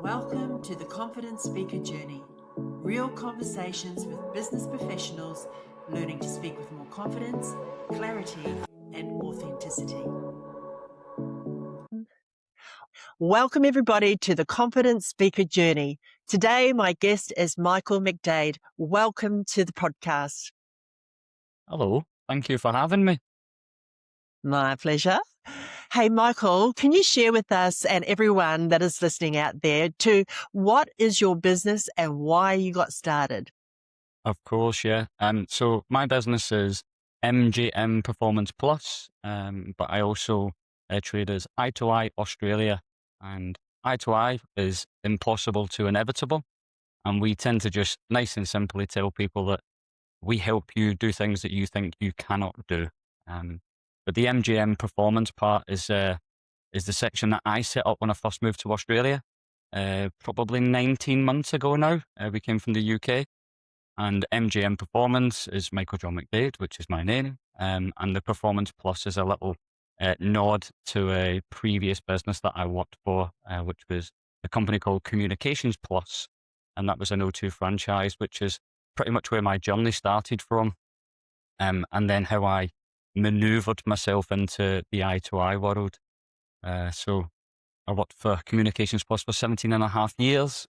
Welcome to the Confident Speaker Journey. Real conversations with business professionals learning to speak with more confidence, clarity, and authenticity. Welcome everybody to the Confident Speaker Journey. Today my guest is Michael McDade. Welcome to the podcast. Hello, thank you for having me. My pleasure. Hey, Michael, can you share with us and everyone that is listening out there what is your business and why you got started? Of course, yeah. So my business is MGM Performance Plus, but I also trade as Eye-to-Eye Australia, and Eye-to-Eye is impossible to inevitable, and we tend to just nice and simply tell people that we help you do things that you think you cannot do. But the MGM Performance part is the section that I set up when I first moved to Australia, probably 19 months ago now. We came from the UK, and MGM Performance is Michael John McDade, which is my name, and the Performance Plus is a little nod to a previous business that I worked for, which was a company called Communications Plus, and that was an O2 franchise, which is pretty much where my journey started from, and then how I maneuvered myself into the Eye-to-Eye world. So I worked for Communications Plus for 17 and a half years.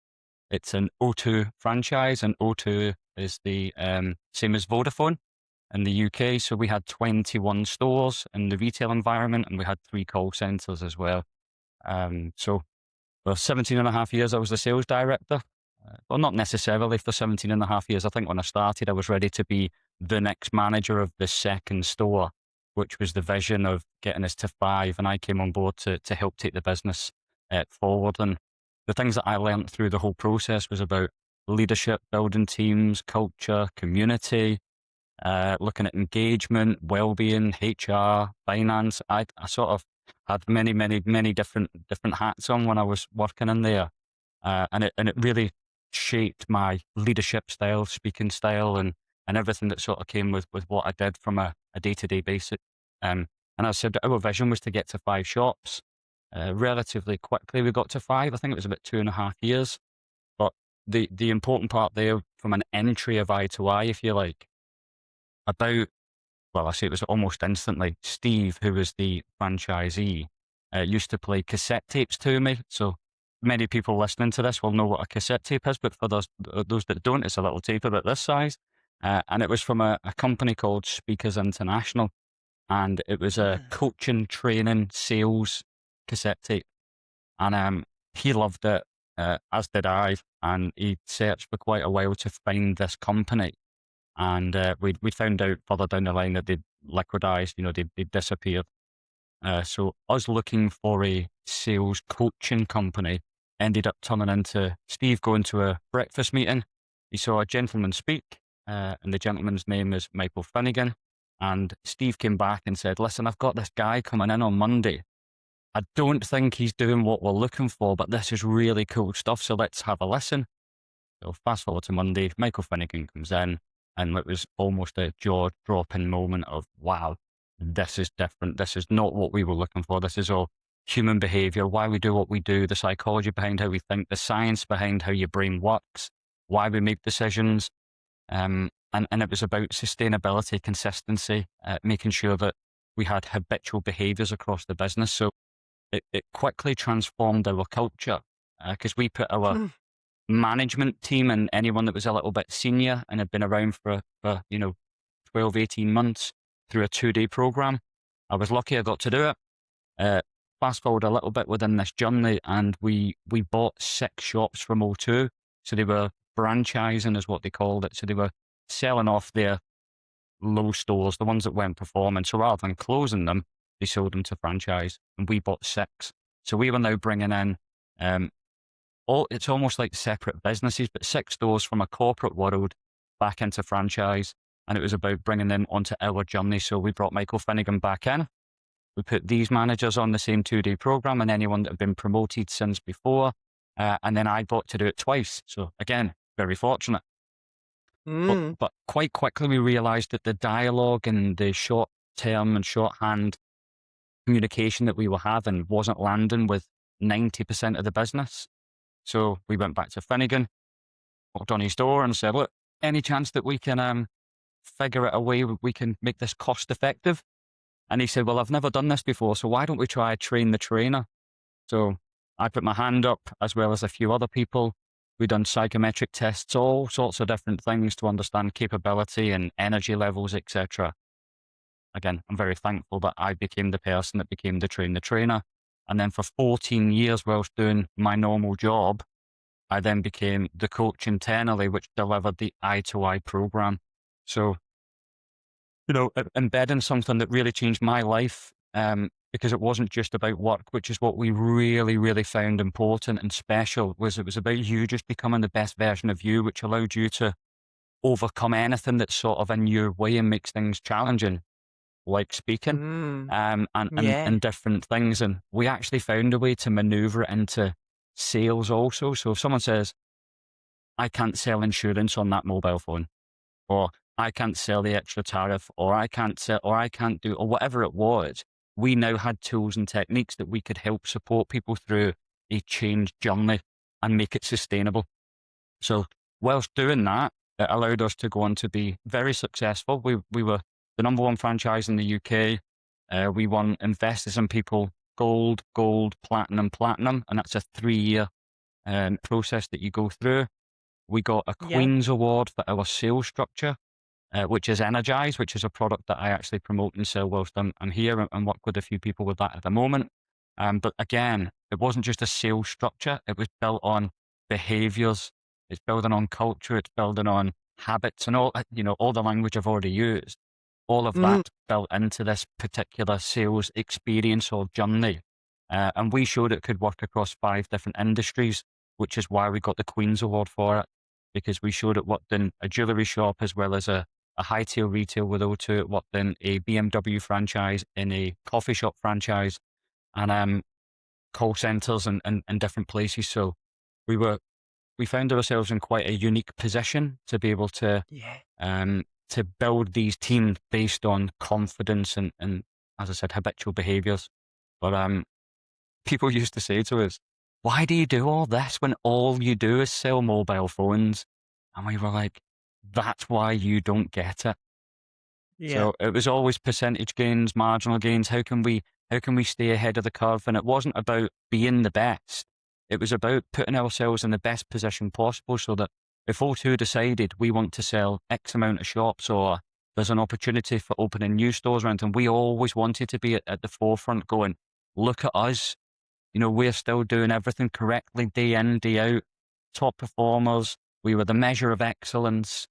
It's an O2 franchise, and O2 is the same as Vodafone in the UK. So we had 21 stores in the retail environment, and we had 3 call centres as well. So for 17 and a half years, I was the sales director. Well, not necessarily for 17 and a half years. I think when I started, I was ready to be the next manager of the second store, which was the vision of getting us to 5. And I came on board to help take the business forward. And the things that I learned through the whole process was about leadership, building teams, culture, community, looking at engagement, well-being, HR, finance. I sort of had many different hats on when I was working in there. And it really shaped my leadership style, speaking style, and everything that sort of came with what I did from a day-to-day basis. And I said that our vision was to get to 5 shops. Relatively quickly we got to 5. I think it was about 2.5 years. But the important part there, from an entry of Eye-to-Eye, if you like, I say it was almost instantly, Steve, who was the franchisee, used to play cassette tapes to me. So many people listening to this will know what a cassette tape is, but for those that don't, it's a little tape about this size. And it was from a company called Speakers International. And it was a coaching, training, sales cassette tape. And he loved it, as did I. And he searched for quite a while to find this company. And we found out further down the line that they'd liquidized, they'd disappeared. So us looking for a sales coaching company ended up turning into Steve going to a breakfast meeting. He saw a gentleman speak, and the gentleman's name is Michael Finnegan. And Steve came back and said, listen, I've got this guy coming in on Monday. I don't think he's doing what we're looking for, but this is really cool stuff, so let's have a listen. So fast forward to Monday, Michael Finnegan comes in, and it was almost a jaw-dropping moment of, wow, this is different. This is not what we were looking for. This is all human behavior, why we do what we do, the psychology behind how we think, the science behind how your brain works, why we make decisions. And it was about sustainability, consistency, making sure that we had habitual behaviors across the business. So it quickly transformed our culture, because we put our management team and anyone that was a little bit senior and had been around for 12, 18 months through a 2-day program. I was lucky I got to do it. Fast forward a little bit within this journey, and we bought 6 shops from O2. So they were franchising is what they called it. So they were selling off their low stores, the ones that weren't performing. So rather than closing them, they sold them to franchise, and we bought 6. So we were now bringing in, it's almost like separate businesses, but 6 stores from a corporate world back into franchise. And it was about bringing them onto our journey. So we brought Michael Finnegan back in. We put these managers on the same 2-day program, and anyone that had been promoted since before. And then I got to do it twice. So again, very fortunate. But quite quickly we realized that the dialogue and the short term and shorthand communication that we were having wasn't landing with 90% of the business. So we went back to Finnegan, knocked on his door and said, look, any chance that we can figure out a way we can make this cost effective? And he said, well, I've never done this before, so why don't we try train the trainer? So I put my hand up, as well as a few other people. We done psychometric tests, all sorts of different things to understand capability and energy levels, etc. Again, I'm very thankful that I became the person that became the trainer. And then for 14 years, whilst doing my normal job, I then became the coach internally, which delivered the I2I program. So, embedding something that really changed my life, because it wasn't just about work, which is what we really, really found important and special, it was about you just becoming the best version of you, which allowed you to overcome anything that's sort of in your way and makes things challenging, like speaking, Mm. and Yeah. different things. And we actually found a way to maneuver it into sales also. So if someone says, I can't sell insurance on that mobile phone, or I can't sell the extra tariff, or I can't sell, or I can't do, or whatever it was, we now had tools and techniques that we could help support people through a change journey and make it sustainable. So whilst doing that, it allowed us to go on to be very successful. We were the number one franchise in the UK. We won Investors in People Gold, Platinum, and that's a 3-year process that you go through. We got a Yeah. Queen's Award for our sales structure, which is Energize, which is a product that I actually promote and sell whilst I'm here, and work with a few people with that at the moment. But again, it wasn't just a sales structure. It was built on behaviors. It's building on culture. It's building on habits and all the language I've already used. All of Mm. that built into this particular sales experience or journey. And we showed it could work across 5 different industries, which is why we got the Queen's Award for it, because we showed it worked in a jewellery shop as well as a high-tail retail with O2. It worked in a BMW franchise, in a coffee shop franchise, and call centres and different places. So we found ourselves in quite a unique position to be able Yeah. to build these teams based on confidence and, as I said, habitual behaviours. But people used to say to us, why do you do all this when all you do is sell mobile phones? And we were like, that's why you don't get it. Yeah. So it was always percentage gains, marginal gains. How can we stay ahead of the curve? And it wasn't about being the best. It was about putting ourselves in the best position possible so that if O2 decided we want to sell X amount of shops, or there's an opportunity for opening new stores around, and we always wanted to be at the forefront going, look at us. We're still doing everything correctly day in, day out, top performers. We were the measure of excellence.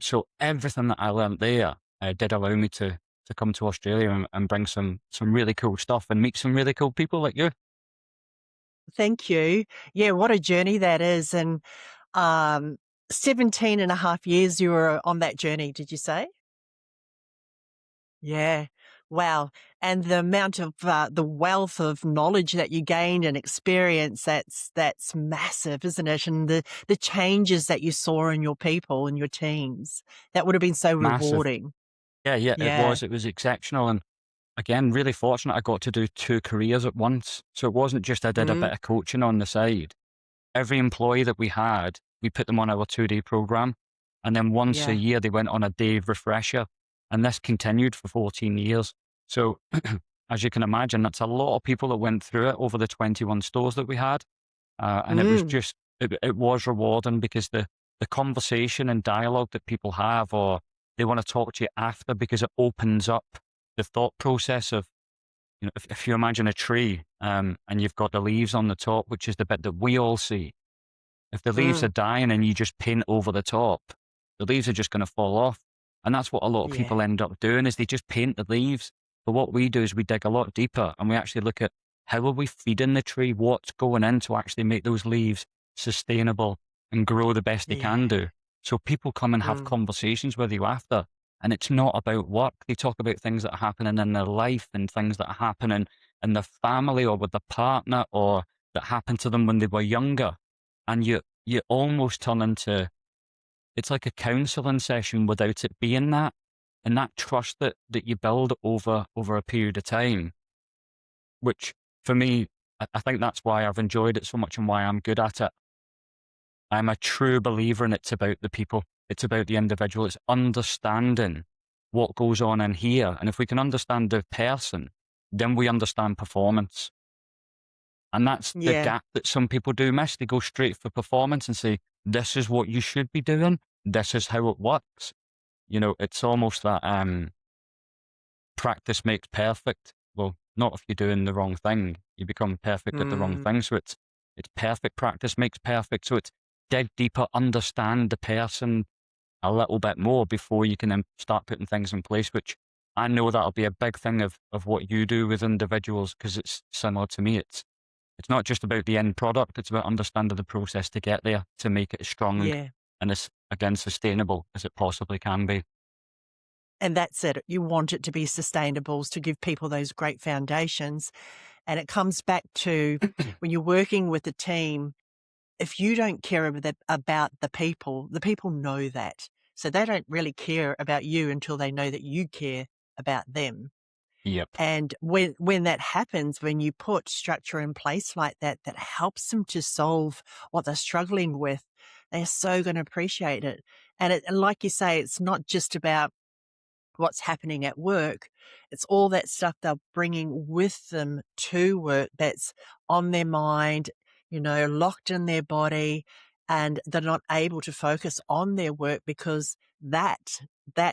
So everything that I learned there did allow me to come to Australia and bring some really cool stuff and meet some really cool people like you. Thank you. Yeah, what a journey that is. And um, 17 and a half years you were on that journey, did you say? Yeah. Wow. And the amount of the wealth of knowledge that you gained and experience, that's massive, isn't it? And the changes that you saw in your people and your teams, that would have been so Massive. rewarding. Yeah, it Yeah. was. It was exceptional. And again, really fortunate I got to do 2 careers at once. So it wasn't just I did a Mm, bit of coaching on the side. Every employee that we had, we put them on our 2-day program. And then once a yeah. year, they went on a day refresher. And this continued for 14 years. So as you can imagine, that's a lot of people that went through it over the 21 stores that we had. And it was Mm, just, it was rewarding because the conversation and dialogue that people have, or they want to talk to you after, because it opens up the thought process of, if you imagine a tree, and you've got the leaves on the top, which is the bit that we all see. If the leaves are mm, dying and you just paint over the top, the leaves are just going to fall off. And that's what a lot of yeah. people end up doing, is they just paint the leaves. But what we do is we dig a lot deeper and we actually look at, how are we feeding the tree? What's going in to actually make those leaves sustainable and grow the best they can Yeah. do? So people come and have Mm, conversations with you after, and it's not about work. They talk about things that are happening in their life and things that are happening in their family or with their partner, or that happened to them when they were younger. And you almost turn into, it's like a counselling session without it being that. And that trust that you build over a period of time, which for me, I think that's why I've enjoyed it so much and why I'm good at it. I'm a true believer in it's about the people. It's about the individual. It's understanding what goes on in here. And if we can understand the person, then we understand performance. And that's the Yeah. gap that some people do miss. They go straight for performance and say, this is what you should be doing. This is how it works. It's almost that practice makes perfect. Well, not if you're doing the wrong thing. You become perfect at the wrong Mm, thing. So it's perfect practice makes perfect. So it's dig deeper, understand the person a little bit more before you can then start putting things in place, which I know that'll be a big thing of what you do with individuals, because it's similar to me. It's not just about the end product, it's about understanding the process to get there, to make it as strong yeah. and as, again, sustainable as it possibly can be. And that's it. You want it to be sustainable, to give people those great foundations. And it comes back to when you're working with a team, if you don't care about the people know that. So they don't really care about you until they know that you care about them. Yep. And when that happens, when you put structure in place like that, that helps them to solve what they're struggling with, they're so going to appreciate it. And like you say, it's not just about what's happening at work. It's all that stuff they're bringing with them to work that's on their mind, locked in their body, and they're not able to focus on their work because that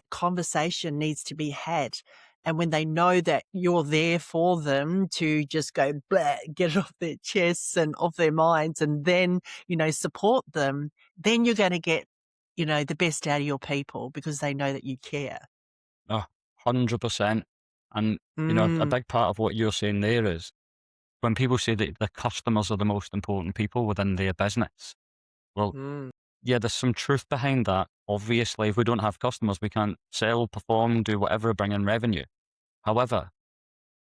conversation needs to be had. And when they know that you're there for them to just go blah, get it off their chests and off their minds, and then, support them, then you're going to get, the best out of your people because they know that you care. 100%. And, a Mm, big part of what you're saying there is when people say that the customers are the most important people within their business, well, mm, yeah, there's some truth behind that. Obviously, if we don't have customers, we can't sell, perform, do whatever, bring in revenue. However,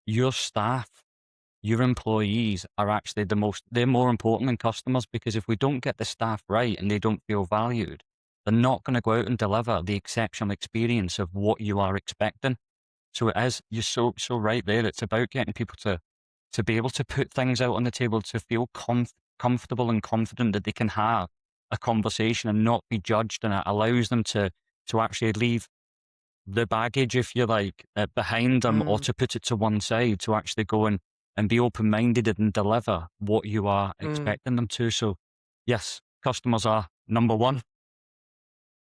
your staff, your employees are actually they're more important than customers, because if we don't get the staff right and they don't feel valued, they're not going to go out and deliver the exceptional experience of what you are expecting. So it is, you're so right there. It's about getting people to be able to put things out on the table, to feel comfortable and confident that they can have a conversation and not be judged, and it allows them to actually leave the baggage, if you like, behind them, or mm, to put it to one side, to actually go and be open-minded and deliver what you are mm. expecting them to. So yes, customers are number one,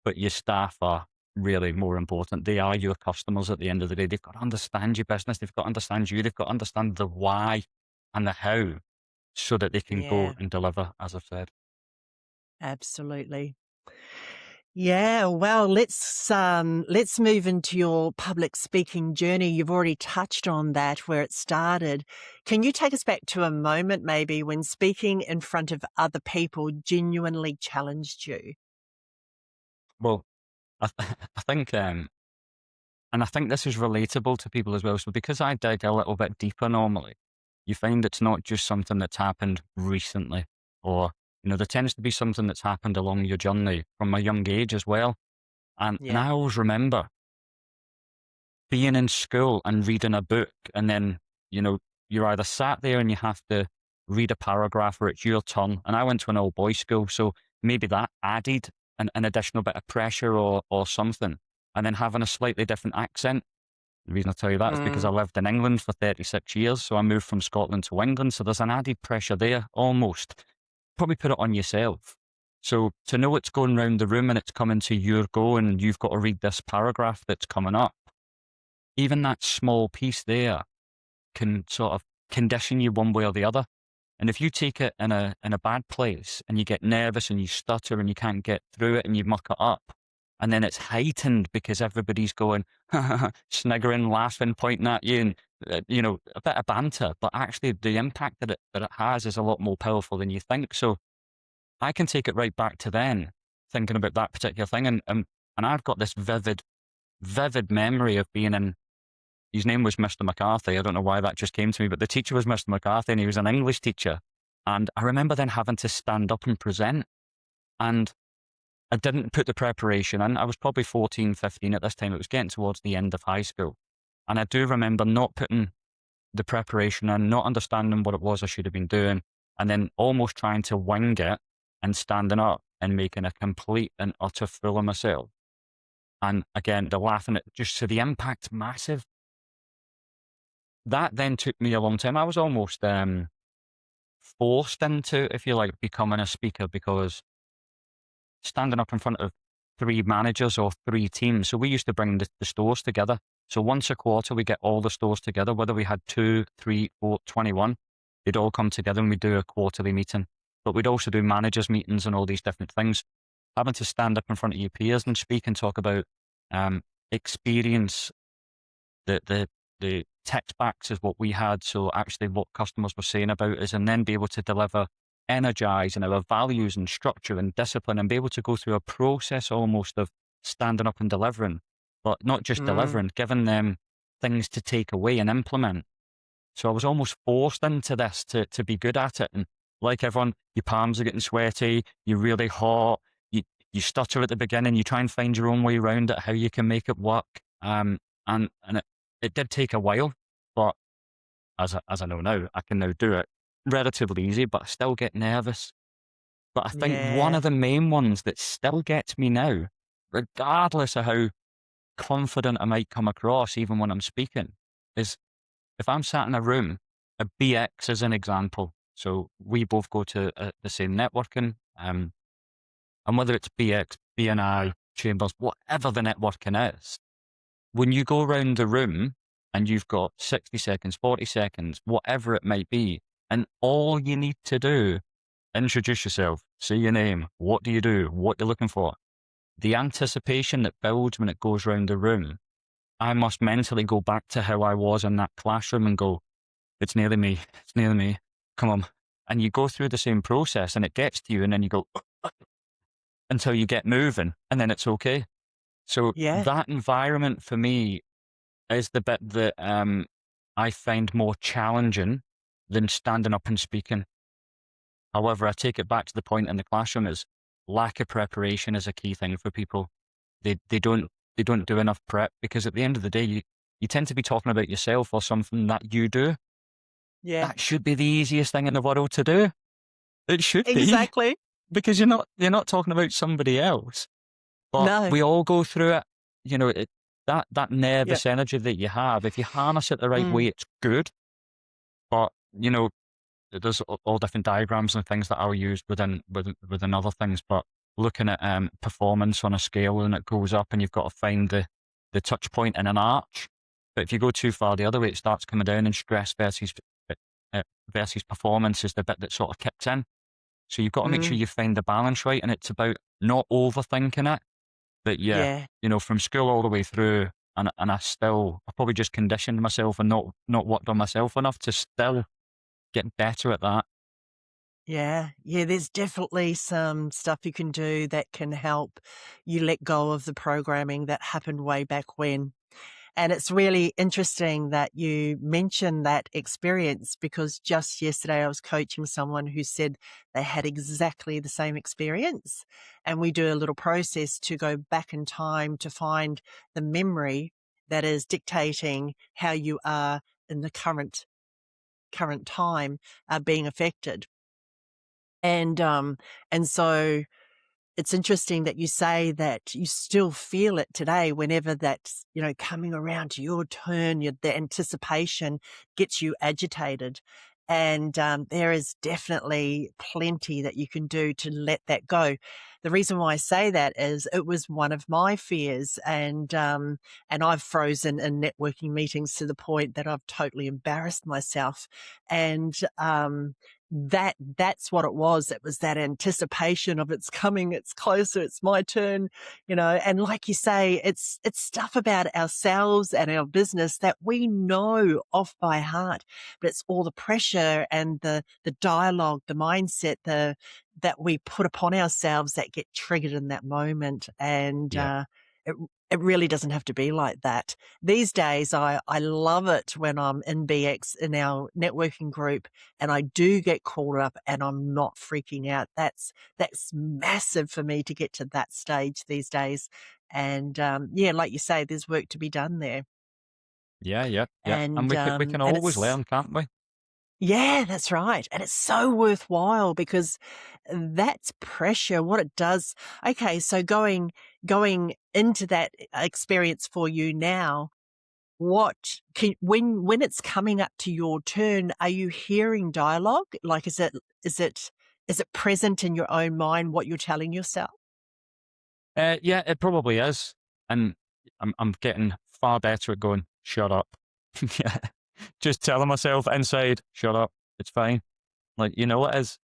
but your staff are really more important. They are your customers at the end of the day. They've got to understand your business. They've got to understand you. They've got to understand the why and the how, so that they can go Yeah, and deliver, as I've said. absolutely. Yeah, well, let's move into your public speaking journey. You've already touched on that, where it started. Can you take us back to a moment maybe when speaking in front of other people genuinely challenged you? Well, I think, and I think this is relatable to people as well. So because I dig a little bit deeper normally, you find it's not just something that's happened recently, or, there tends to be something that's happened along your journey from a young age as well. And Yeah. I always remember being in school and reading a book, and then, you're either sat there and you have to read a paragraph, or it's your turn. And I went to an old boys school, so maybe that added an additional bit of pressure, or something. And then having a slightly different accent. The reason I tell you that is because I Mm, lived in England for 36 years. So I moved from Scotland to England. So there's an added pressure there almost. Probably put it on yourself. So to know it's going round the room and it's coming to your go, and you've got to read this paragraph that's coming up, even that small piece there can sort of condition you one way or the other. And if you take it in a bad place and you get nervous and you stutter and you can't get through it and you muck it up, and then it's heightened because everybody's going, sniggering, laughing, pointing at you, and a bit of banter, but actually the impact that it has is a lot more powerful than you think. So I can take it right back to then, thinking about that particular thing, and I've got this vivid memory of being in. His name was Mr. McCarthy. I don't know why that just came to me, but the teacher was Mr. McCarthy, and he was an English teacher. And I remember then having to stand up and present, and I didn't put the preparation in. I was probably 14, 15 at this time. It was getting towards the end of high school. And I do remember not putting the preparation and not understanding what it was I should have been doing, and then almost trying to wing it and standing up and making a complete and utter fool of myself. And again, the laughing at just so the impact massive. That then took me a long time. I was almost forced into, if you like, becoming a speaker because standing up in front of three managers or three teams. So we used to bring the stores together. So once a quarter, we get all the stores together, whether we had 2, 3, 4, 21, they'd all come together and we'd do a quarterly meeting. But we'd also do managers meetings and all these different things. Having to stand up in front of your peers and speak and talk about experience, the text backs is what we had. So actually what customers were saying about us, and then be able to deliver energize and our values and structure and discipline, and be able to go through a process almost of standing up and delivering, but not just Mm. delivering, giving them things to take away and implement. So I was almost forced into this to be good at it. And like everyone, your palms are getting sweaty, you're really hot, you stutter at the beginning, you try and find your own way around it, how you can make it work. And it did take a while, but as I know now, I can now do it relatively easy, but I still get nervous. But I think one Yeah. of the main ones that still gets me now, regardless of how confident I might come across, even when I'm speaking, is if I'm sat in a room, a BX as an example. So we both go to the same networking, and whether it's BX, BNI, Chambers, whatever the networking is, when you go around the room and you've got 60 seconds, 40 seconds, whatever it might be, and all you need to do, introduce yourself, say your name, what do you do, what you're looking for. The anticipation that builds when it goes around the room, I must mentally go back to how I was in that classroom and go, it's nearly me, it's nearly me, come on. And you go through the same process and it gets to you, and then you go until you get moving, and then it's okay. So Yeah. that environment for me is the bit that I find more challenging than standing up and speaking. However, I take it back to the point in the classroom is lack of preparation is a key thing for people. They don't do enough prep, because at the end of the day, you tend to be talking about yourself or something that you do. Yeah. That should be the easiest thing in the world to do. It should be, Exactly. because you're not talking about somebody else. But No. we all go through it. That Yeah. nervous energy that you have, if you harness it the right Mm. way, it's good. But, there's all different diagrams and things that I'll use within other things. But looking at performance on a scale, and it goes up, and you've got to find the touch point in an arch. But if you go too far the other way, it starts coming down, and stress versus performance is the bit that sort of kicks in. So you've got to make sure Mm. you find the balance right, and it's about not overthinking it. But yeah, Yeah. from school all the way through, and I probably just conditioned myself and not worked on myself enough to still get better at that. Yeah. Yeah. There's definitely some stuff you can do that can help you let go of the programming that happened way back when. And it's really interesting that you mentioned that experience, because just yesterday I was coaching someone who said they had exactly the same experience. And we do a little process to go back in time to find the memory that is dictating how you are in the current time being affected. And so it's interesting that you say that you still feel it today whenever that's, coming around to your turn, the anticipation gets you agitated. And there is definitely plenty that you can do to let that go. The reason why I say that is it was one of my fears, and I've frozen in networking meetings to the point that I've totally embarrassed myself. And that's what it was. It was that anticipation of it's coming, it's closer, it's my turn, and like you say, it's stuff about ourselves and our business that we know off by heart, but it's all the pressure and the dialogue, the mindset, that we put upon ourselves that get triggered in that moment. And Yeah. it it really doesn't have to be like that. These days, I love it when I'm in BX in our networking group and I do get called up and I'm not freaking out. That's massive for me to get to that stage these days. And yeah, like you say, there's work to be done there. Yeah, yeah, yeah. And we can And always it's, learn, can't we? yeah, that's right. And it's so worthwhile because that's pressure. What it does. Okay. So going into that experience for you now, when it's coming up to your turn, are you hearing dialogue? Like, is it, is it present in your own mind what you're telling yourself? Yeah, it probably is. And I'm getting far better at going, shut up. Yeah. Just telling myself inside, shut up. It's fine. Like, you know it is.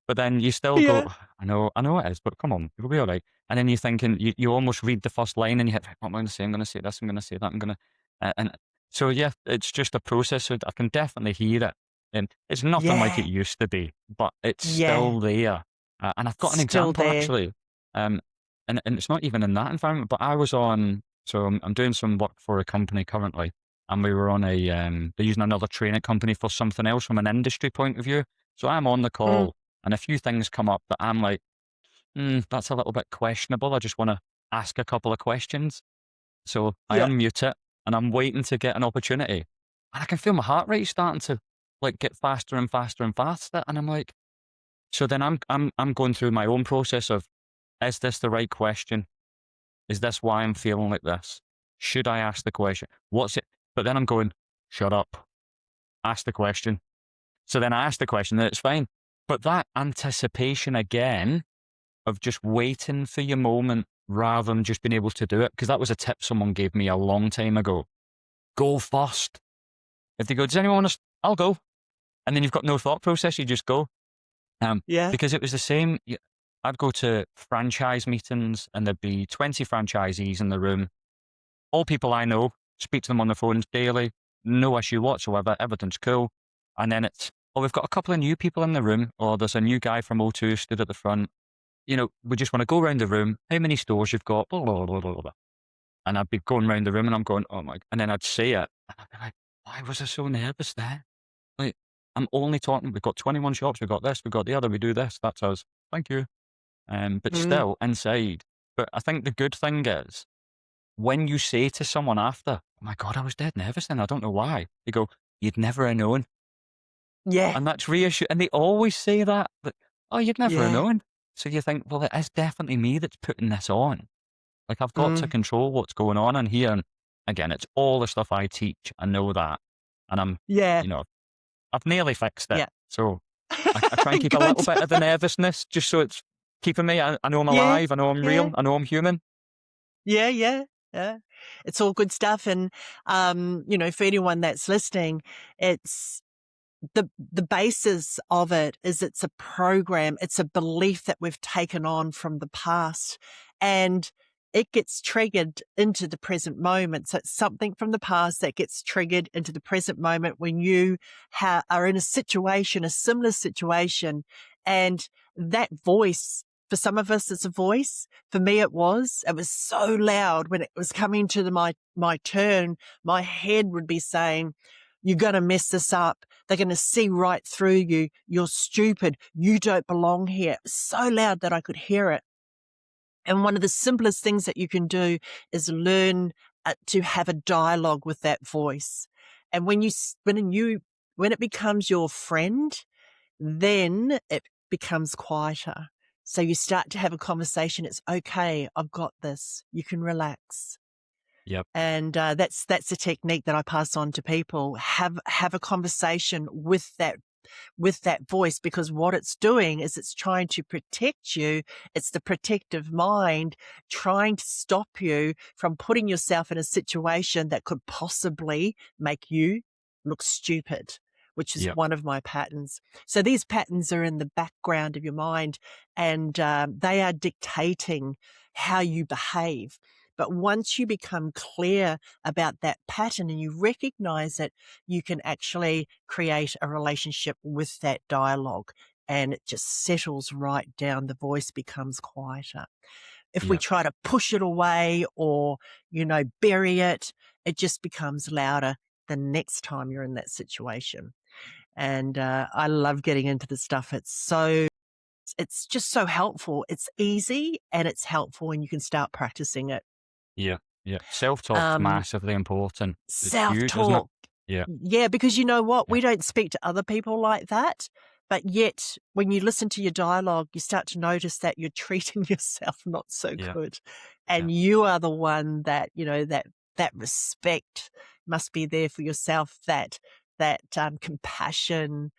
But then you still go, Yeah. I know it is, but come on, it'll be all right. And then you're thinking, you almost read the first line and you hit, what am I going to say? I'm going to say this, I'm going to say that, I'm going to, and so yeah, it's just a process. So I can definitely hear it. And it's nothing like Yeah. it used to be, but it's Yeah. still there. And I've got an Still example there. actually. Um, and it's not even in that environment, but I was on, so I'm doing some work for a company currently, and we were on they're using another training company for something else from an industry point of view. So I'm on the Mm. call and a few things come up that I'm like, that's a little bit questionable. I just want to ask a couple of questions. So I Yeah. unmute it and I'm waiting to get an opportunity. And I can feel my heart rate starting to like get faster and faster and faster. And I'm like, so then I'm going through my own process of, is this the right question? Is this why I'm feeling like this? Should I ask the question? What's it? But then I'm going, shut up, ask the question. So then I ask the question and it's fine. But that anticipation again of just waiting for your moment rather than just being able to do it, because that was a tip someone gave me a long time ago. Go first. If they go, does anyone want to? I'll go. And then you've got no thought process, you just go. Yeah. Because it was the same. I'd go to franchise meetings and there'd be 20 franchisees in the room, all people I know, speak to them on the phones daily, no issue whatsoever, everything's cool. And then it's, oh, we've got a couple of new people in the room, or there's a new guy from O2 stood at the front. We just want to go around the room, how many stores you've got, blah, blah, blah, blah, blah. And I'd be going around the room and I'm going, oh my, and then I'd say it. And I'd be like, why was I so nervous there? Like, I'm only talking, we've got 21 shops, we've got this, we've got the other, we do this, that's us. Thank you. But Mm. still inside. But I think the good thing is, when you say to someone after, oh my God, I was dead nervous then, I don't know why. They go, you'd never have known. Yeah. And that's reassuring. And they always say that, oh, you'd never have Yeah. known. So you think, well, it is definitely me that's putting this on. Like, I've got to Mm. control what's going on in here. And again, it's all the stuff I teach. I know that. And Yeah. you know, I've nearly fixed it. Yeah. So I try and keep a little Good. bit of the nervousness just so it's keeping me. I know I'm Yeah. alive. I know I'm Yeah. real. I know I'm human. Yeah. Yeah. Yeah. It's all good stuff. And, for anyone that's listening, it's, the basis of it is it's a program, it's a belief that we've taken on from the past, and it gets triggered into the present moment. So it's something from the past that gets triggered into the present moment when you are in a situation, a similar situation, and that voice, for some of us, it's a voice. For me, it was so loud when it was coming to my turn. My head would be saying, you're going to mess this up. They're going to see right through you. You're stupid. You don't belong here. It was so loud that I could hear it. And one of the simplest things that you can do is learn to have a dialogue with that voice. And when it becomes your friend, then it becomes quieter. So you start to have a conversation. It's okay. I've got this. You can relax. Yep. And that's a technique that I pass on to people. Have a conversation with that voice, because what it's doing is it's trying to protect you. It's the protective mind trying to stop you from putting yourself in a situation that could possibly make you look stupid, which is Yep. one of my patterns. So these patterns are in the background of your mind, and they are dictating how you behave. But once you become clear about that pattern and you recognize it, you can actually create a relationship with that dialogue, and it just settles right down. The voice becomes quieter. If we Yep. try to push it away or, bury it, it just becomes louder the next time you're in that situation. And I love getting into the stuff. It's just so helpful. It's easy and it's helpful, and you can start practicing it. Yeah. Yeah. Self-talk's Um, massively important. It's huge, isn't it? Self-talk. Yeah. Yeah, because you know what? Yeah. We don't speak to other people like that. But yet, when you listen to your dialogue, you start to notice that you're treating yourself not so Yeah. good. Yeah. And you are the one that, that respect must be there for yourself, that compassion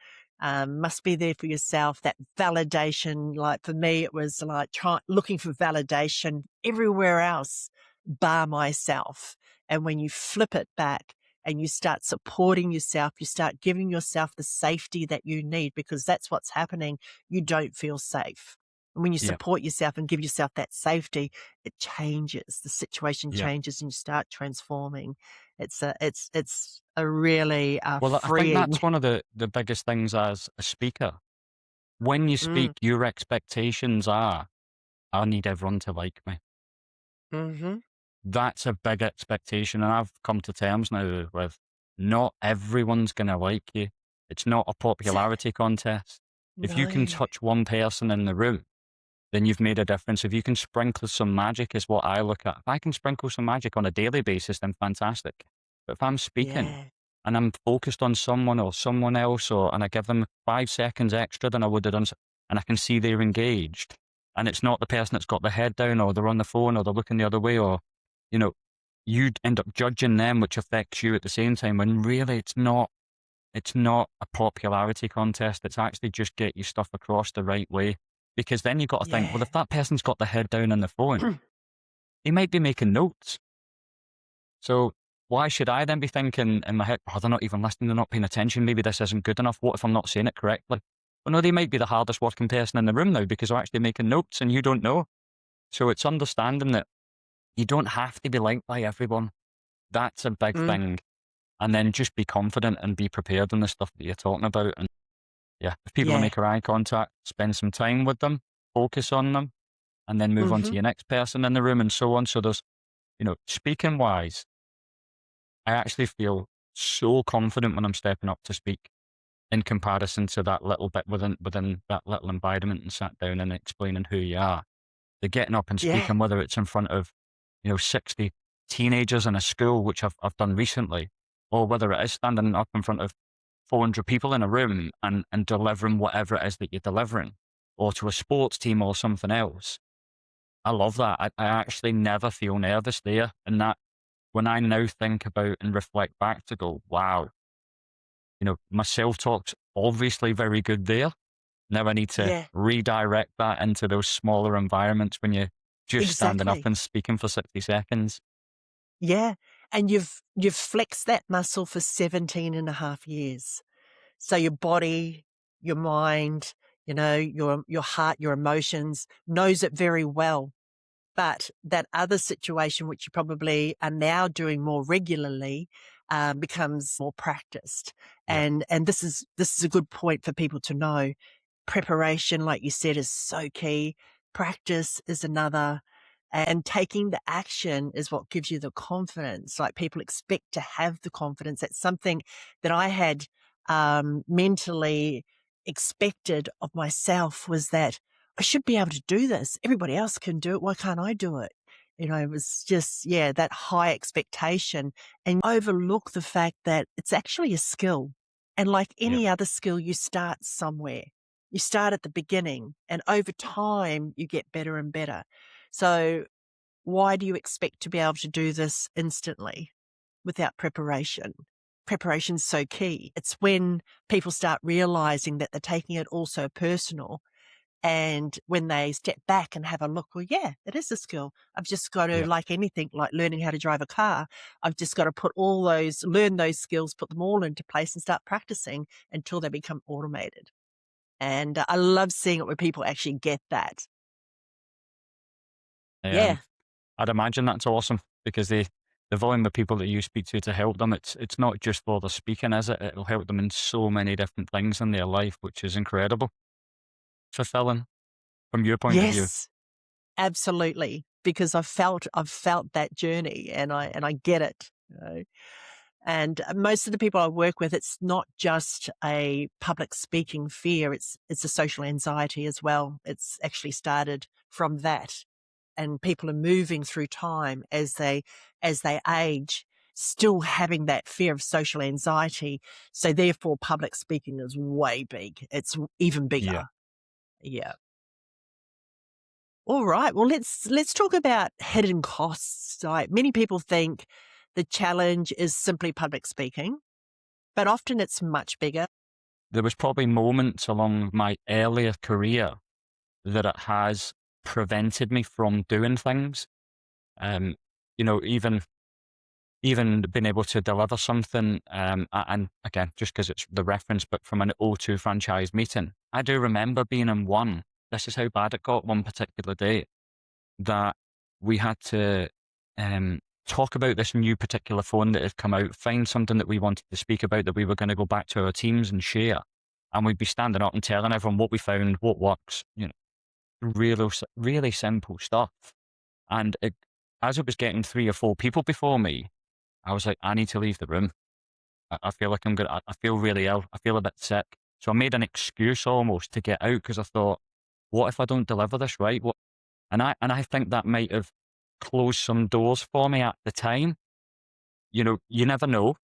must be there for yourself, that validation. Like for me, it was like looking for validation everywhere else bar myself. And when you flip it back, and you start supporting yourself, you start giving yourself the safety that you need because that's what's happening. You don't feel safe. And when you Yeah. support yourself and give yourself that safety, it changes. The situation Yeah. changes and you start transforming. It's a really Well, I think freeing. that's one of the biggest things as a speaker. When you Mm, speak, your expectations are, "I need everyone to like me." hmm That's a big expectation, and I've come to terms now with not everyone's gonna like you. It's not a Exactly. popularity contest. If you can No. touch one person in the room, then you've made a difference. If you can sprinkle some magic is what I look at. If I can sprinkle some magic on a daily basis, then fantastic. But if I'm speaking Yeah. and I'm focused on someone or someone else, and I give them 5 seconds extra than I would have done, and I can see they're engaged, and it's not the person that's got their head down or they're on the phone or they're looking the other way, or, you know, you'd end up judging them, which affects you at the same time, when really it's not a popularity contest. It's actually just get your stuff across the right way. Because then you've got to think, well, Yeah. if that person's got the head down on the phone, they might be making notes. So why should I then be thinking in my head, oh, they're not even listening, they're not paying attention, maybe this isn't good enough. What if I'm not saying it correctly? Well, no, they might be the hardest working person in the room now because they're actually making notes and you don't know. So it's understanding that you don't have to be liked by everyone. That's a big Mm, thing. And then just be confident and be prepared in the stuff that you're talking about. And yeah, if people yeah. make eye contact, spend some time with them, focus on them, and then move on to hmm your next person in the room and so on. So there's, speaking wise, I actually feel so confident when I'm stepping up to speak in comparison to that little bit within that little environment and sat down and explaining who you are. The getting up and Yeah. speaking, whether it's in front of, 60 teenagers in a school, which I've done recently, or whether it is standing up in front of 400 people in a room and delivering whatever it is that you're delivering, or to a sports team or something else. I love that. I actually never feel nervous there. And that when I now think about and reflect back to go, wow, my self talk's obviously very good there. Now I need to Yeah. redirect that into those smaller environments when you're just standing up Exactly. and speaking for 60 seconds. Yeah, and you've flexed that muscle for 17 and a half years. So your body, your mind, your heart, your emotions knows it very well. But that other situation, which you probably are now doing more regularly, becomes more practiced. Yeah, And this is a good point for people to know. Preparation, like you said, is so key. Practice is another. And taking the action is what gives you the confidence. Like people expect to have the confidence. That's something that I had mentally expected of myself, was that I should be able to do this. Everybody else can do it. Why can't I do it? It was just, yeah, that high expectation, and overlook the fact that it's actually a skill. And like yeah, any other skill, you start somewhere. You start at the beginning and over time you get better and better. So why do you expect to be able to do this instantly without preparation? Preparation's so key. It's when people start realizing that they're taking it also personal, and when they step back and have a look, well, yeah, it is a skill. I've just got to, yeah. like anything, like learning how to drive a car, I've just got to learn those skills, put them all into place and start practicing until they become automated. And I love seeing it where people actually get that. And Yeah. I'd imagine that's awesome because the volume of people that you speak to help them, it's not just for the speaking, is it? It'll help them in so many different things in their life, which is incredible, fulfilling from your point of view. Yes, absolutely. Because I've felt that journey, and I get it. And most of the people I work with, it's not just a public speaking fear, it's a social anxiety as well. It's actually started from that. and people are moving through time as they age, still having that fear of social anxiety. So therefore, public speaking is way big. It's even Yeah. bigger. Yeah. All right. Well, let's talk about hidden costs. Like many people think the challenge is simply public speaking, but often it's much bigger. There was probably moments along my earlier career that it has prevented me from doing things. Um, even being able to deliver something, and again, just because it's the reference, but from an O2 franchise meeting, I do remember being in one. This is how bad it got one particular day, that we had to talk about this new particular phone that had come out, find something that we wanted to speak about that we were going to go back to our teams and share. And we'd be standing up and telling everyone what we found, what works, really simple stuff. And as it was getting 3 or 4 people before me, I was like, I need to leave the room. I feel like I feel really ill. I feel a bit sick. So I made an excuse almost to get out because I thought, what if I don't deliver this right? And I think that might have closed some doors for me at the time. You never know.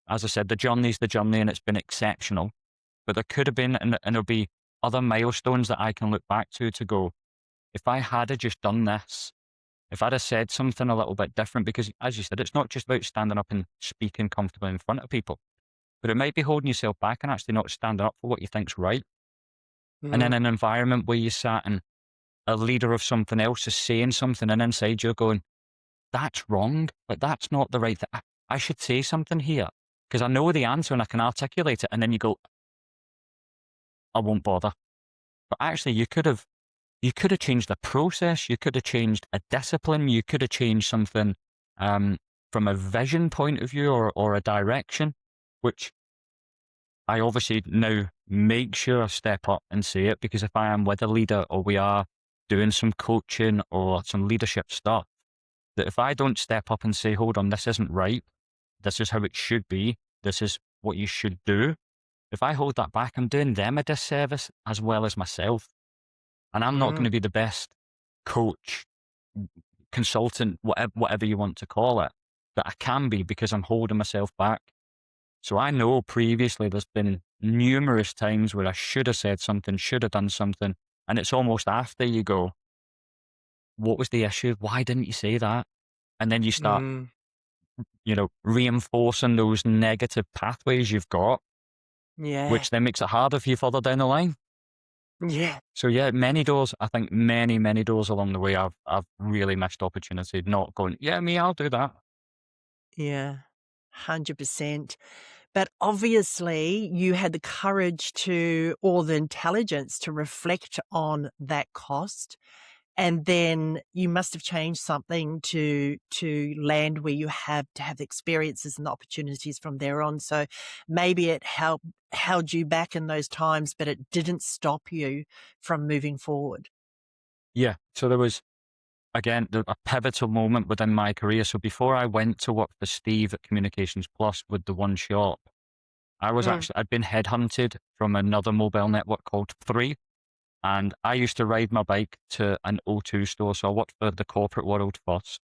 As I said, the journey's the journey and it's been exceptional. But there could have been, and there'll be other milestones that I can look back to go, if I had have just done this, if I'd have said something a little bit different, because as you said, it's not just about standing up and speaking comfortably in front of people, but it might be holding yourself back and actually not standing up for what you think's right. And in Mm, an environment where you sat and a leader of something else is saying something and inside you're going, that's wrong, but that's not the right thing. I should say something here because I know the answer and I can articulate it. And then you go, I won't bother. But actually you could have changed the process. You could have changed a discipline. You could have changed something from a vision point of view or a direction, which I obviously now make sure I step up and say it, because if I am with a leader or we are doing some coaching or some leadership stuff, that if I don't step up and say, hold on, this isn't right, this is how it should be, this is what you should do. If I hold that back, I'm doing them a disservice as well as myself. And I'm not going mm, to be the best coach, consultant, whatever you want to call it, that I can be because I'm holding myself back. So I know previously there's been numerous times where I should have said something, should have done something, and it's almost after you go, what was the issue? Why didn't you say that? And then you start, mm. reinforcing those negative pathways you've got, Yeah. which then makes it harder for you further down the line. Yeah. So yeah, many doors. I think many doors along the way. I've really missed opportunity. Not going, yeah, me, I'll do that. Yeah. 100%. But obviously, you had the courage to, or the intelligence to reflect on that cost. And then you must have changed something to land where you have to have the experiences and the opportunities from there on. So maybe it held you back in those times, but it didn't stop you from moving forward. Yeah. So there was again a pivotal moment within my career. So before I went to work for Steve at Communications Plus with the one shop, Mm. I'd been headhunted from another mobile network called Three. And I used to ride my bike to an O2 store. So I worked for the corporate world first.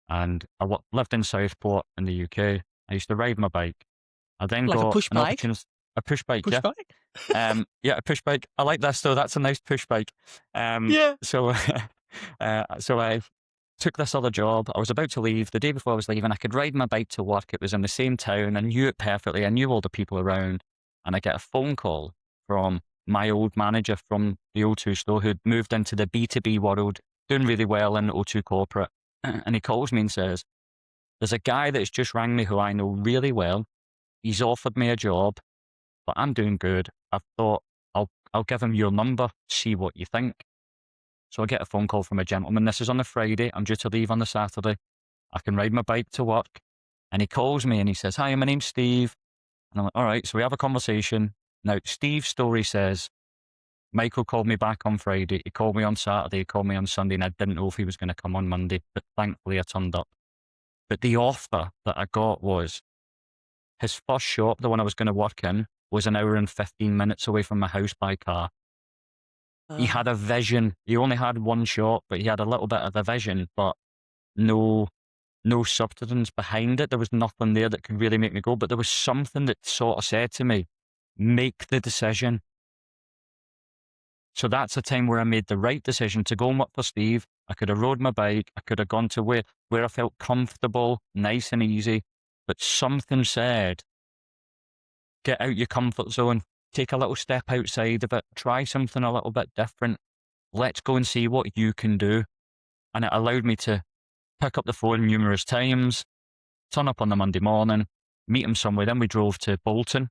And lived in Southport in the UK. I used to ride my bike. I then Like a got push an bike? opportunity, a push bike, Push yeah. bike? Yeah, a push bike. I like this though. That's a nice push bike. Yeah. So, so I took this other job. I was about to leave. The day before I was leaving, I could ride my bike to work. It was in the same town. I knew it perfectly. I knew all the people around. And I get a phone call from my old manager from the O2 store who'd moved into the B2B world, doing really well in O2 corporate. And he calls me and says, there's a guy that's just rang me who I know really well. He's offered me a job, but I'm doing good. I've thought I'll give him your number, see what you think. So I get a phone call from a gentleman. This is on a Friday. I'm due to leave on the Saturday. I can ride my bike to work. And he calls me and he says, hi, my name's Steve. And I'm like, all right. So we have a conversation. Now, Steve's story says, Michael called me back on Friday. He called me on Saturday. He called me on Sunday. And I didn't know if he was going to come on Monday. But thankfully, I turned up. But the offer that I got was his first shop, the one I was going to work in, was an hour and 15 minutes away from my house by car. He had a vision. He only had one shot, but he had a little bit of a vision, but no no substance behind it. There was nothing there that could really make me go, but there was something that sort of said to me, make the decision. So that's a time where I made the right decision to go and work for Steve. I could have rode my bike. I could have gone to where I felt comfortable, nice and easy. But something said, get out your comfort zone, take a little step outside of it, try something a little bit different. Let's go and see what you can do. And it allowed me to pick up the phone numerous times, turn up on the Monday morning, meet him somewhere. Then we drove to Bolton,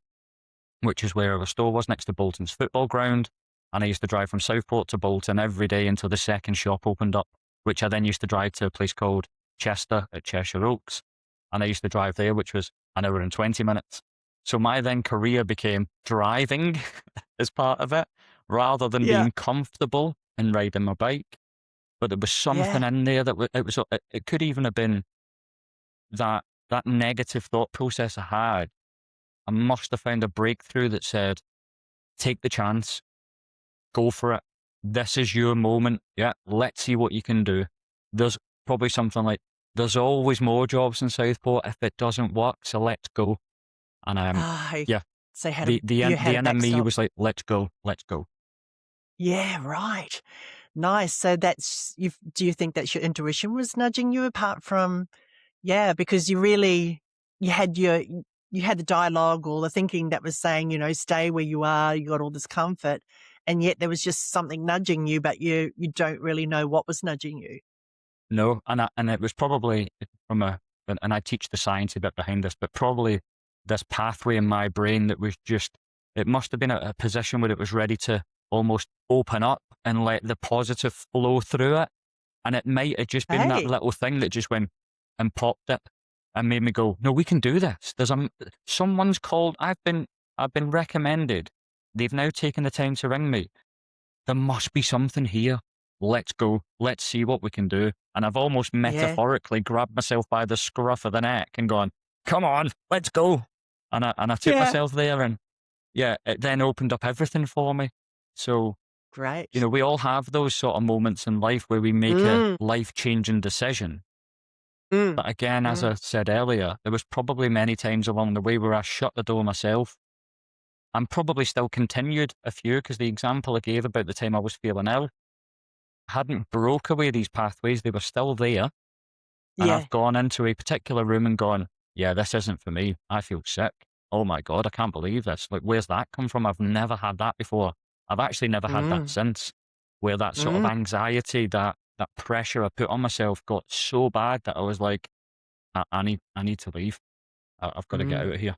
which is where our store was, next to Bolton's football ground. And I used to drive from Southport to Bolton every day until the second shop opened up, which I then used to drive to a place called Chester at Cheshire Oaks. And I used to drive there, which was an hour and 20 minutes. So my then career became driving as part of it, rather than Yeah. being comfortable in riding my bike. But there was something Yeah. in there that it could even have been that negative thought process I had. I must have found a breakthrough that said, take the chance, go for it. This is your moment. Yeah, let's see what you can do. There's probably something like, there's always more jobs in Southport if it doesn't work, so let's go. And yeah, So the you had a end of me backstop. was like, let's go. Yeah, right. Nice. So do you think that your intuition was nudging you apart from, because you had you had the dialogue or the thinking that was saying, stay where you are, you got all this comfort, and yet there was just something nudging you, but you don't really know what was nudging you. No, and it was probably from and I teach the science a bit behind this, but probably this pathway in my brain that was just, it must have been a position where it was ready to almost open up and let the positive flow through it. And it might have just been that Hey, little thing that just went and popped it and made me go, no, we can do this. Someone's called, I've been recommended. They've now taken the time to ring me. There must be something here. Let's go. Let's see what we can do. And I've almost yeah, metaphorically grabbed myself by the scruff of the neck and gone, come on, let's go. And I took yeah, myself there, and yeah, it then opened up everything for me. So, great. we all have those sort of moments in life where we make a Mm, life-changing decision. mm, But again, as I mm, said earlier, there was probably many times along the way where I shut the door myself, and probably still continued a few, because the example I gave about the time I was feeling ill, hadn't broke away these pathways. They were still there. And yeah, I've gone into a particular room and gone, yeah, this isn't for me. I feel sick. Oh my God, I can't believe this. Like, where's that come from? I've never had that before. I've actually never had that mm, since, where that sort of mm, anxiety, that pressure I put on myself got so bad that I was like, I need to leave. I've got to get mm. out of here.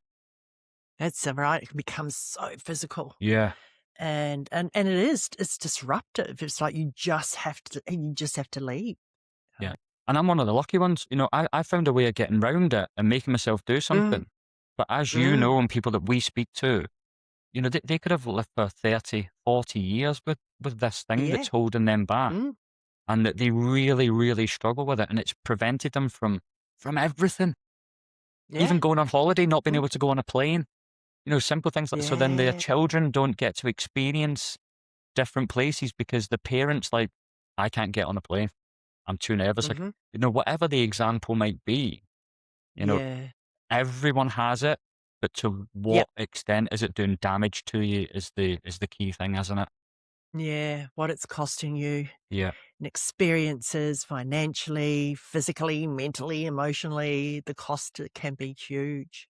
That's right. It can become so physical. Yeah. And it's disruptive. It's like you just have to leave. Yeah. And I'm one of the lucky ones. I found a way of getting round it and making myself do Mm, something. But as you mm, know, and people that we speak to, they could have lived for 30, 40 years with this thing yeah. that's holding them back, Mm, and that they really, really struggle with it. And it's prevented them from everything, yeah. even going on holiday, not being Mm, able to go on a plane, simple things like, so then their yeah. children don't get to experience different places because the parents like, I can't get on a plane. I'm too nervous. Like, Mhm. whatever the example might be, you know, Yeah. everyone has it, but to Yep. what extent is it doing damage to you is the key thing, isn't it? Yeah. What it's costing you Yeah. in experiences, financially, physically, mentally, emotionally, the cost can be huge.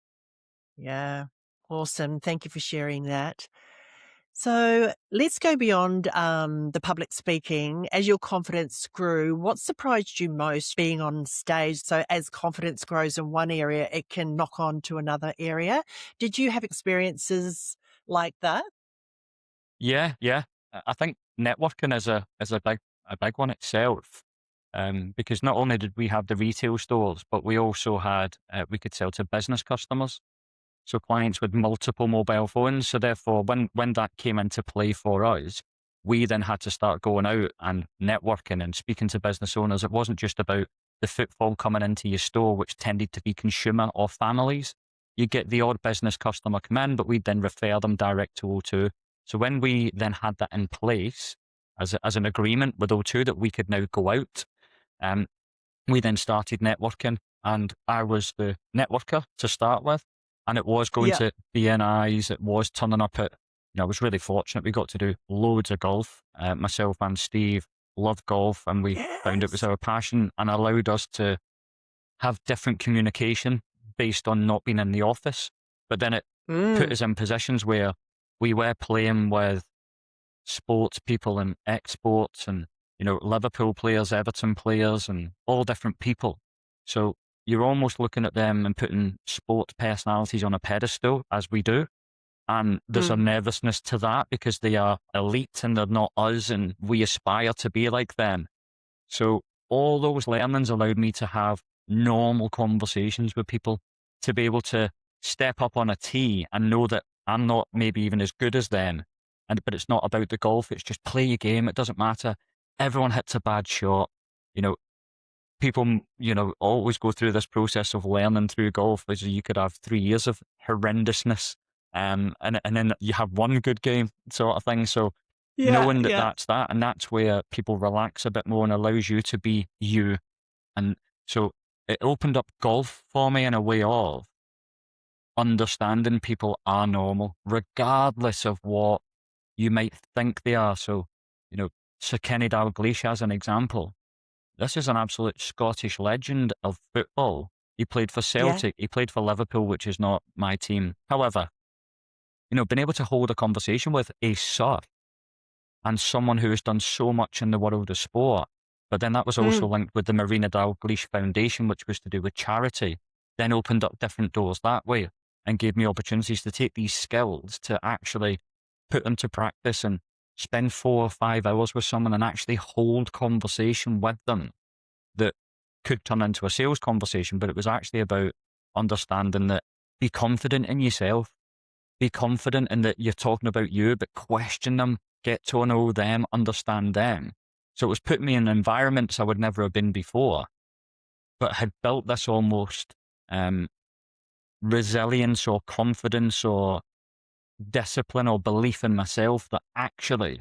Yeah. Awesome. Thank you for sharing that. So let's go beyond the public speaking. As your confidence grew, what surprised you most being on stage? So as confidence grows in one area, it can knock on to another area. Did you have experiences like that? Yeah, yeah. I think networking is a big one itself, because not only did we have the retail stores, but we also had we could sell to business customers, so clients with multiple mobile phones. So therefore, when that came into play for us, we then had to start going out and networking and speaking to business owners. It wasn't just about the footfall coming into your store, which tended to be consumer or families. You get the odd business customer come in, but we'd then refer them direct to O2. So when we then had that in place, as an agreement with O2 that we could now go out. Um, we then started networking, and I was the networker to start with. And it was going Yeah. to BNIs, it was turning up at, I was really fortunate. We got to do loads of golf. Myself and Steve loved golf, and we found it was Yes. our passion and allowed us to have different communication based on not being in the office. But then it put Mm. us in positions where we were playing with sports people and exports and, Liverpool players, Everton players, and all different people. So you're almost looking at them and putting sports personalities on a pedestal, as we do. And there's a Mm. nervousness to that because they are elite and they're not us, and we aspire to be like them. So all those learnings allowed me to have normal conversations with people, to be able to step up on a tee and know that I'm not maybe even as good as them. But it's not about the golf. It's just play your game. It doesn't matter. Everyone hits a bad shot. You know, people, always go through this process of learning through golf. As you could have 3 years of horrendousness, and then you have one good game sort of thing. So Yeah. knowing that Yeah. that's that, and that's where people relax a bit more and allows you to be you. And so it opened up golf for me in a way of understanding people are normal, regardless of what you might think they are. So, Sir Kenny Dalglish as an example. This is an absolute Scottish legend of football. He played for Yeah. Celtic. He played for Liverpool, which is not my team. However, being able to hold a conversation with a sir and someone who has done so much in the world of sport. But then that was also Mm. linked with the Marina Dalglish Foundation, which was to do with charity, then opened up different doors that way and gave me opportunities to take these skills to actually put them to practice and spend 4 or 5 hours with someone and actually hold conversation with them that could turn into a sales conversation. But it was actually about understanding that be confident in yourself, be confident in that you're talking about you, but question them, get to know them, understand them. So it was putting me in environments I would never have been before, but had built this almost resilience or confidence or discipline or belief in myself that actually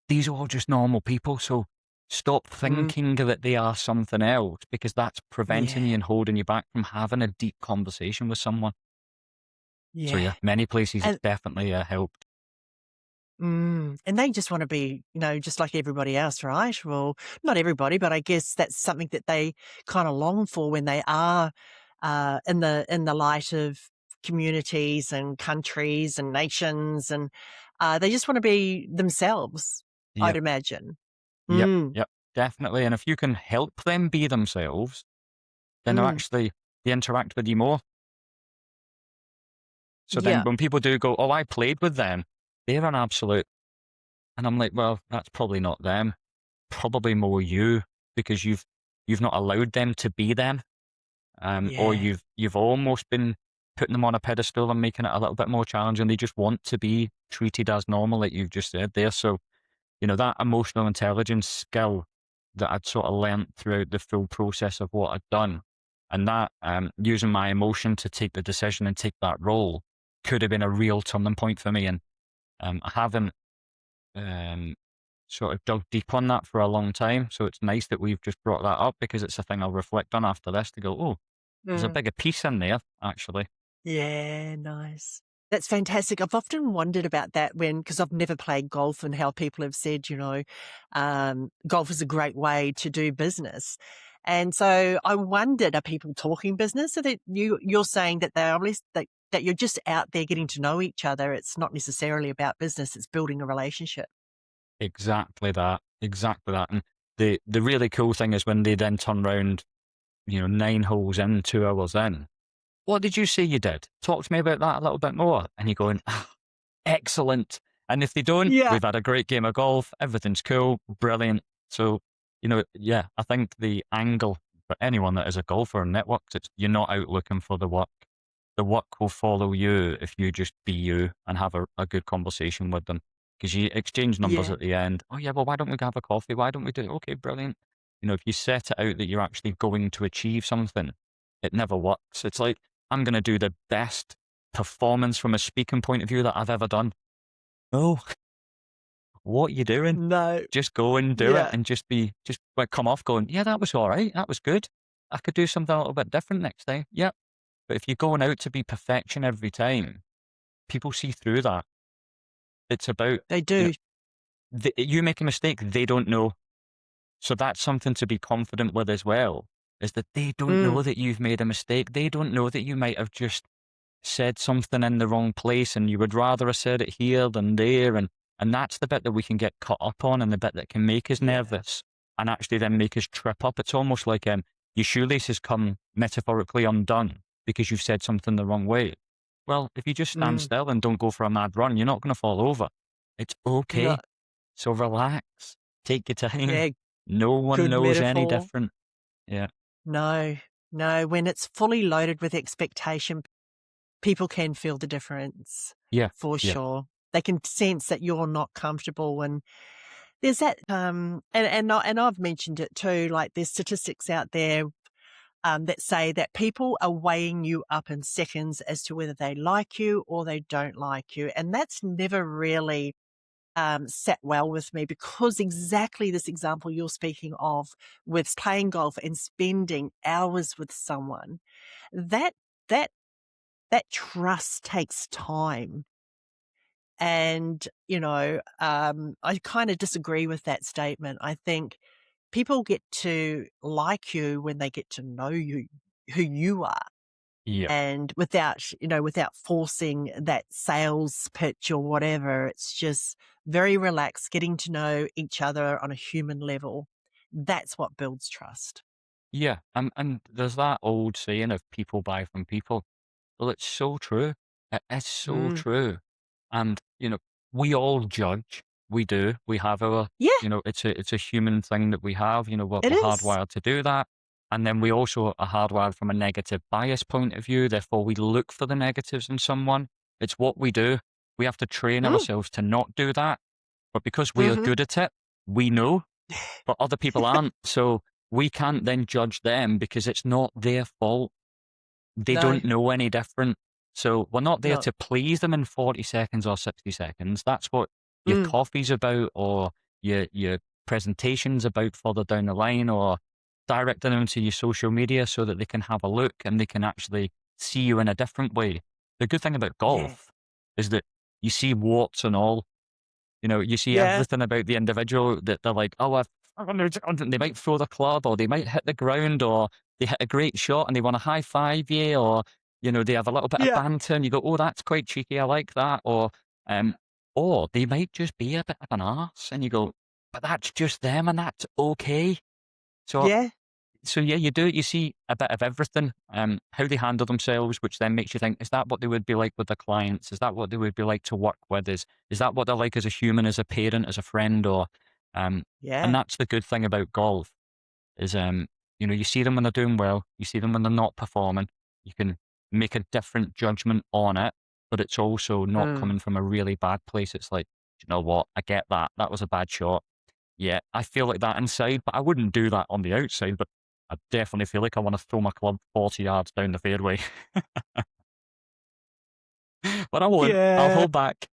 these are all just normal people. So stop Mm. thinking that they are something else, because that's preventing you Yeah. and holding you back from having a deep conversation with someone. So yeah, Yeah. many places it's And definitely helped. and they just want to be, just like everybody else, right? Well, not everybody, but I guess that's something that they kind of long for when they are in the light of communities and countries and nations, and they just want to be themselves, I'd Yep. imagine. Yep, Mm. yep, definitely. And if you can help them be themselves, then Mm. they interact with you more. So then Yeah. when people do go, oh, I played with them, they're an absolute, and I'm like, well, that's probably not them, probably more you, because you've not allowed them to be them, or Yeah. you've almost been putting them on a pedestal and making it a little bit more challenging. They just want to be treated as normal, like you've just said there. So that emotional intelligence skill that I'd sort of learnt throughout the full process of what I'd done. And that, using my emotion to take the decision and take that role could have been a real turning point for me. And I haven't um, sort of dug deep on that for a long time. So it's nice that we've just brought that up, because it's a thing I'll reflect on after this to go, oh, there's a Mm. bigger piece in there, actually. Yeah, nice. That's fantastic. I've often wondered about that because I've never played golf, and how people have said, golf is a great way to do business. And so I wondered, are people talking business? So that you're saying that they're at least that you're just out there getting to know each other. It's not necessarily about business. It's building a relationship. Exactly that. Exactly that. And the really cool thing is when they then turn round, 9 holes in, 2 hours in. What did you say you did? Talk to me about that a little bit more. And you're going, ah, excellent. And if they don't, Yeah. we've had a great game of golf. Everything's cool. Brilliant. So, yeah, I think the angle for anyone that is a golfer and networks, it's you're not out looking for the work. The work will follow you if you just be you and have a good conversation with them. Because you exchange numbers Yeah. at the end. Oh, yeah, well, why don't we go have a coffee? Why don't we do it? Okay, brilliant. If you set it out that you're actually going to achieve something, it never works. It's like, I'm going to do the best performance from a speaking point of view that I've ever done. Oh, what are you doing? No. Just go and do it Yeah. and just like, come off going, yeah, that was all right. That was good. I could do something a little bit different next time. Yep. But if you're going out to be perfection every time, people see through that. It's about, They you know, do. you make a mistake, they don't know. So that's something to be confident with as well, is that they don't know Mm. that you've made a mistake. They don't know that you might have just said something in the wrong place and you would rather have said it here than there. And that's the bit that we can get caught up on and the bit that can make us Yeah. nervous and actually then make us trip up. It's almost like your shoelaces come metaphorically undone because you've said something the wrong way. Well, if you just stand Mm. still and don't go for a mad run, you're not going to fall over. It's No. okay. So relax, take your time. Yeah. No one Good knows any metaphor. different. Yeah. No. No. When it's fully loaded with expectation, people can feel the difference Yeah. for Yeah. sure. They can sense that you're not comfortable, and there's that. And I've mentioned it too. Like there's statistics out there that say that people are weighing you up in seconds as to whether they like you or they don't like you, and that's never really sat well with me, because exactly this example you're speaking of with playing golf and spending hours with someone, that that that trust takes time. And, I kind of disagree with that statement. I think people get to like you when they get to know you, who you are. Yeah. And without forcing that sales pitch or whatever, it's just very relaxed, getting to know each other on a human level. That's what builds trust. Yeah. And there's that old saying of people buy from people. Well, it's so true. It is so Mm. true. And, we all judge. We do. We have our, Yeah, it's a human thing that we have, it we're is. hardwired to do that. And then we also are hardwired from a negative bias point of view. Therefore, we look for the negatives in someone. It's what we do. We have to train Mm. ourselves to not do that. But because we are Hmm. good at it, we know, but other people aren't. So we can't then judge them because it's not their fault. They No, don't know any different. So we're not there no. to please them in 40 seconds or 60 seconds. That's what your Mm. coffee's about, or your presentation's about further down the line, or directing them to your social media so that they can have a look and they can actually see you in a different way. The good thing about Yeah, golf is that you see warts and all. You see yeah, everything about the individual that they're like, oh, they might throw the club, or they might hit the ground, or they hit a great shot and they want to high five you, or, they have a little bit of yeah, banter and you go, oh, that's quite cheeky. I like that. Um, or they might just be a bit of an arse and you go, but that's just them and that's okay. So yeah. so yeah, you do. You see a bit of everything. How they handle themselves, which then makes you think: is that what they would be like with their clients? Is that what they would be like to work with? Is that what they're like as a human, as a parent, as a friend? Or, and Yeah. that's the good thing about golf is, you see them when they're doing well. You see them when they're not performing. You can make a different judgment on it, but it's also not Mm. coming from a really bad place. It's like, you know what? I get that. That was a bad shot. Yeah, I feel like that inside, but I wouldn't do that on the outside. But I definitely feel like I want to throw my club 40 yards down the fairway. But I won't. I'll Yeah. hold back.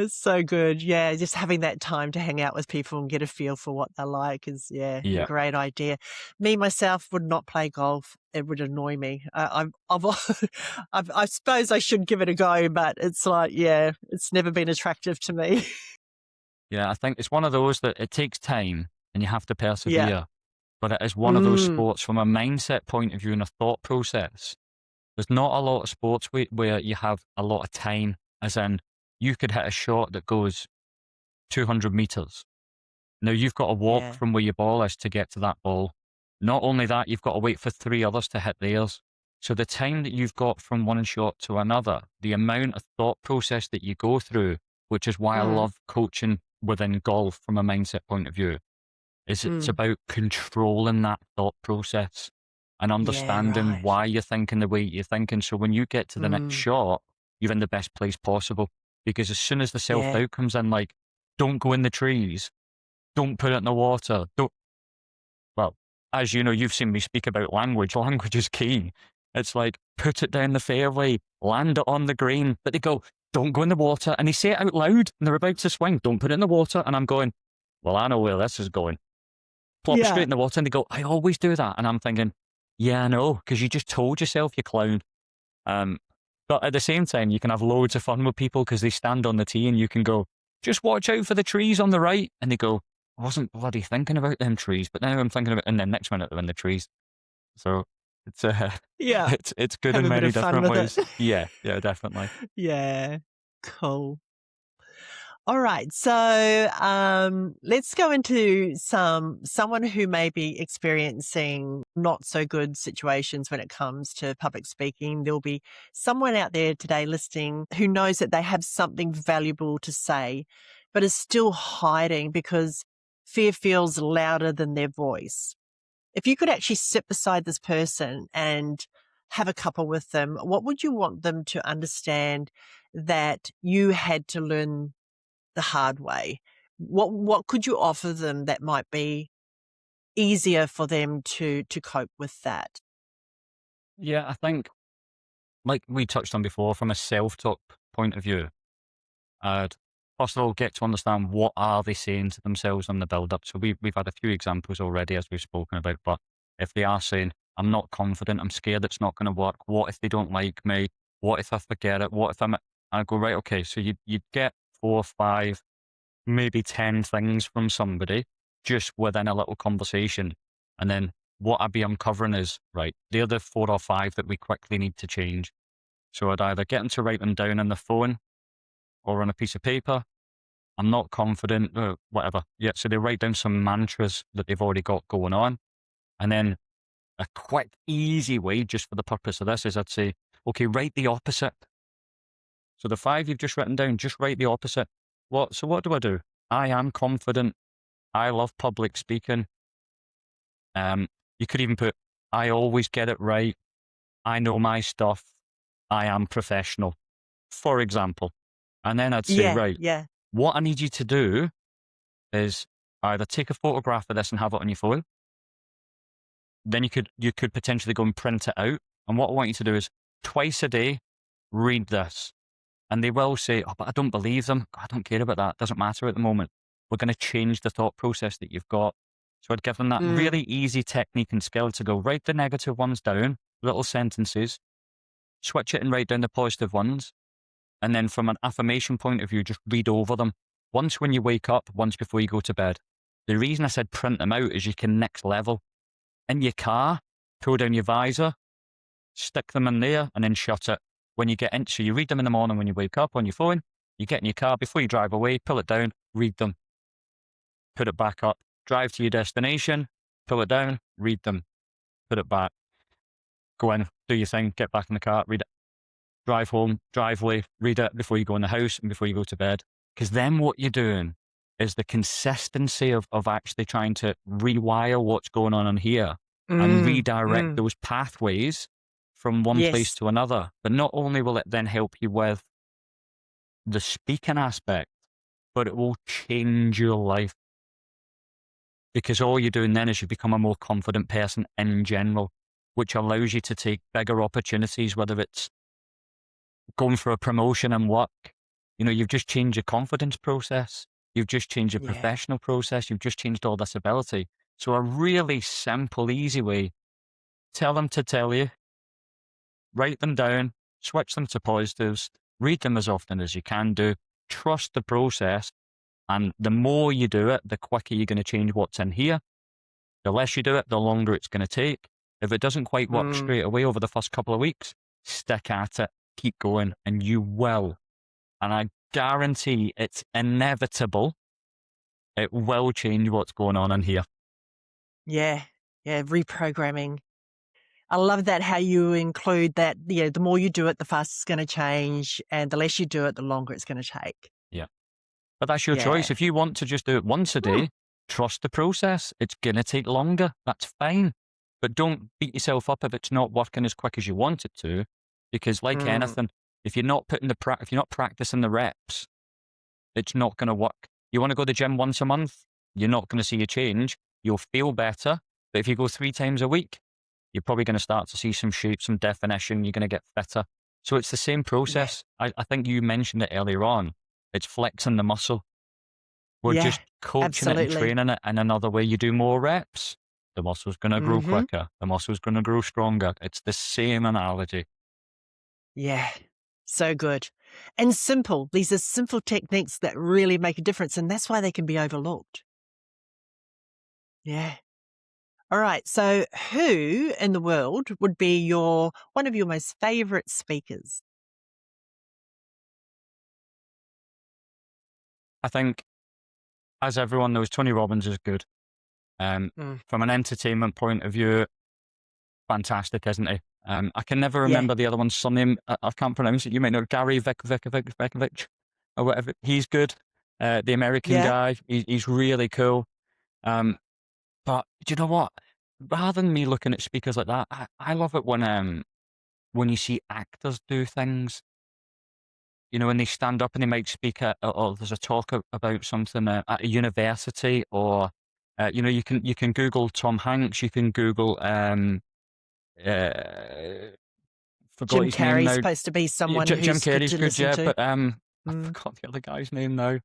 So good. Yeah, just having that time to hang out with people and get a feel for what they're like is, yeah, a Yeah. great idea. Me, myself, would not play golf. It would annoy me. I suppose I should give it a go, but it's like, yeah, it's never been attractive to me. Yeah, I think it's one of those that it takes time and you have to Yeah. persevere. But it is one of those Mm. sports from a mindset point of view and a thought process. There's not a lot of sports where you have a lot of time, as in you could hit a shot that goes 200 meters. Now you've got to walk Yeah. from where your ball is to get to that ball. Not only that, you've got to wait for three others to hit theirs. So the time that you've got from one shot to another, the amount of thought process that you go through, which is why I Mm. love coaching within golf from a mindset point of view, is it's Mm. about controlling that thought process and Yeah, understanding right. why you're thinking the way you're thinking. So when you get to the next Mm. shot, you're in the best place possible. Because as soon as the Yeah. self-doubt comes in, like, don't go in the trees, don't put it in the water. Don't. Well, as you know, you've seen me speak about language. Language is key. It's like, put it down the fairway, land it on the green. But they go, don't go in the water. And they say it out loud and they're about to swing, don't put it in the water. And I'm going, well, I know where this is going. Plop it straight Yeah. in the water. And they go, I always do that. And I'm thinking, yeah, I know, because you just told yourself, you clown. But at the same time, you can have loads of fun with people because they stand on the tee and you can go, just watch out for the trees on the right. And they go, I wasn't bloody thinking about them trees, but now I'm thinking about, and then next minute they're in the trees. So it's Yeah. it's good Have in a bit many of fun different with ways. it. Yeah, definitely. Yeah. Cool. All right. So let's go into someone who may be experiencing not so good situations when it comes to public speaking. There'll be someone out there today listening who knows that they have something valuable to say, but is still hiding because fear feels louder than their voice. If you could actually sit beside this person and have a cuppa with them, what would you want them to understand that you had to learn the hard way? What could you offer them that might be easier for them to cope with that? Yeah, I think, like we touched on before, from a self-talk point of view, I'd first of all get to understand what are they saying to themselves on the build-up. So we've had a few examples already, as we've spoken about, but if they are saying, I'm not confident, I'm scared it's not going to work, what if they don't like me? What if I forget it? What if I go, right, okay, so you'd get 4 or 5, maybe 10 things from somebody just within a little conversation. And then what I'd be uncovering is, right, they're the 4 or 5 that we quickly need to change. So I'd either get them to write them down on the phone or on a piece of paper. I'm not confident, whatever. Yeah, so they write down some mantras that they've already got going on. And then a quick, easy way, just for the purpose of this, is I'd say, okay, write the opposite. So the 5 you've just written down, just write the opposite. So what do? I am confident. I love public speaking. You could even put, I always get it right. I know my stuff. I am professional, for example. And then I'd say, Yeah, right, yeah. what I need you to do is either take a photograph of this and have it on your phone. Then you could potentially go and print it out. And what I want you to do is twice a day, read this. And they will say, oh, but I don't believe them. I don't care about that. It doesn't matter at the moment. We're going to change the thought process that you've got. So I'd give them that Mm. really easy technique and skill to go write the negative ones down, little sentences, switch it and write down the positive ones. And then from an affirmation point of view, just read over them. Once when you wake up, once before you go to bed. The reason I said print them out is you can next level. In your car, pull down your visor, stick them in there, and then shut it. When you get in, so you read them in the morning when you wake up on your phone, you get in your car, before you drive away, pull it down, read them, put it back up, drive to your destination, pull it down, read them, put it back, go in, do your thing, get back in the car, read it, drive home, drive away, read it before you go in the house and before you go to bed. Because then what you're doing is the consistency of actually trying to rewire what's going on in here and Mm, redirect mm. those pathways from one place Yes. to another. But not only will it then help you with the speaking aspect, but it will change your life. Because all you're doing then is you become a more confident person in general, which allows you to take bigger opportunities, whether it's going for a promotion and work. You know, you've just changed your confidence process. You've just changed your Yeah. professional process. You've just changed all this ability. So a really simple, easy way, tell them to tell you, write them down, switch them to positives, read them as often as you can do, trust the process. And the more you do it, the quicker you're going to change what's in here. The less you do it, the longer it's going to take. If it doesn't quite work Mm. straight away over the first couple of weeks, stick at it, keep going, and you will. And I guarantee it's inevitable. It will change what's going on in here. Yeah. Yeah. Reprogramming. I love that how you include that, the more you do it, the faster it's going to change, and the less you do it, the longer it's going to take. Yeah. But that's your choice. Yeah. If you want to just do it once a Mm. day, trust the process. It's going to take longer. That's fine. But don't beat yourself up if it's not working as quick as you want it to. Because like Mm. anything, if you're not if you're not practicing the reps, it's not going to work. You want to go to the gym once a month, you're not going to see a change. You'll feel better. But if you go 3 times a week, you're probably going to start to see some shape, some definition. You're going to get fitter. So it's the same Yeah. process. I think you mentioned it earlier on. It's flexing the muscle. We're Yeah. just coaching it and Absolutely. training it in another way. You do more reps, the muscle's going to grow Mhm. quicker. The muscle's going to grow stronger. It's the same analogy. Yeah. So good. And simple. These are simple techniques that really make a difference, and that's why they can be overlooked. Yeah. All right. So who in the world would be one of your most favorite speakers? I think, as everyone knows, Tony Robbins is good. Mm. From an entertainment point of view, fantastic, isn't he? I can never Yeah. remember the other one's surname. I can't pronounce it. You may know Gary Vikovic or whatever. He's good. The American Yeah. guy. He's really cool. But do you know what? Rather than me looking at speakers like that, I love it when you see actors do things. You know, when they stand up and they might speak or there's a talk about something at a university, or you know, you can Google Tom Hanks, you can Google uh, forgot Jim his name Carrey's now. supposed to be Yeah, someone Jim who's good Carrey's to good, listen yeah, to. but I Mm. forgot the other guy's name now.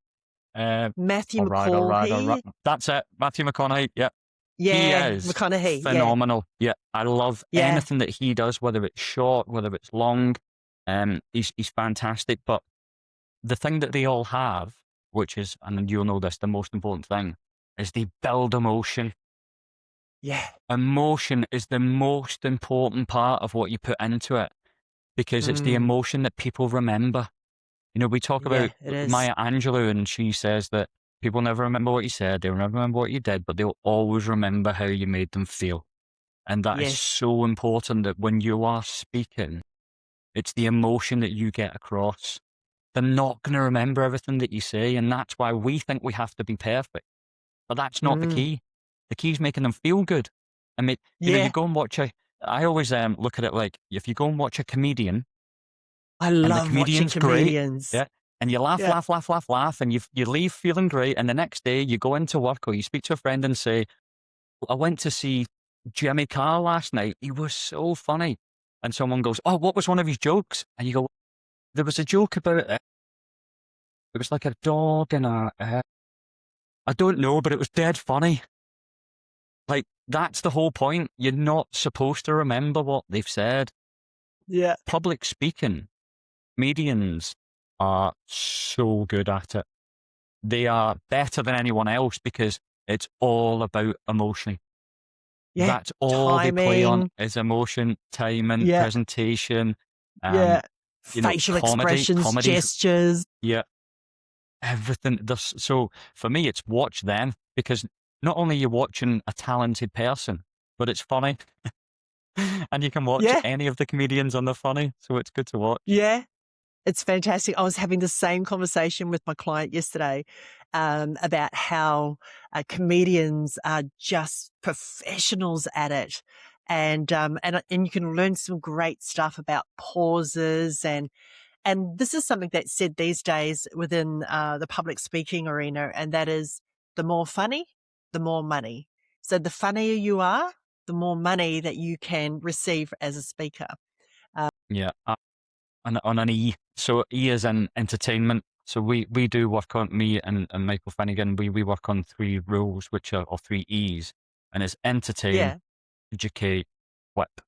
Uh, Matthew all right, all right, all right. McConaughey. That's it, Matthew McConaughey. Yeah, he Yeah. is McConaughey. Yeah. phenomenal. Yeah, I love Yeah. anything that he does, whether it's short, whether it's long. He's fantastic. But the thing that they all have, which is, and you'll know this, the most important thing, is they build emotion. Yeah. Emotion is the most important part of what you put into it, because it's the Mm. emotion that people remember. You know, we talk about Yeah, it is. Maya Angelou, and she says that people never remember what you said, they'll never remember what you did, but they'll always remember how you made them feel. And that is Yes. so important, that when you are speaking, it's the emotion that you get across. They're not going to remember everything that you say, and that's why we think we have to be perfect. But that's not the Mm. key. The key is making them feel good. I mean, you know, you Yeah. go and watch I always look at it like, if you go and watch a comedian, I and the love watching comedian's great, comedians. yeah, and you laugh, Yeah. laugh, laugh, laugh, laugh, and you leave feeling great, and the next day you go into work or you speak to a friend and say, I went to see Jimmy Carr last night. He was so funny. And someone goes, oh, what was one of his jokes? And you go, there was a joke about it. It was like a dog and I don't know, but it was dead funny. Like, that's the whole point. You're not supposed to remember what they've said. Yeah. Public speaking, comedians are so good at it. They are better than anyone else because it's all about emotion. Yeah. That's all they play on, Timing. is emotion, timing, Yeah. presentation, Yeah. you know, Facial comedy, expressions, gestures. yeah, everything. So for me, it's watch them, because not only are you watching a talented person, but it's funny. And you can watch Yeah. any of the comedians and they're funny, so it's good to watch. Yeah. It's fantastic. I was having the same conversation with my client yesterday about how comedians are just professionals at it, and you can learn some great stuff about pauses, and this is something that's said these days within the public speaking arena, and that is the more funny, the more money. So the funnier you are, the more money that you can receive as a speaker. Yeah, on an E. So E is in entertainment. So we do work on, me and Michael Finnegan, we work on three rules, or three E's, and it's entertain, Yeah. educate, whip.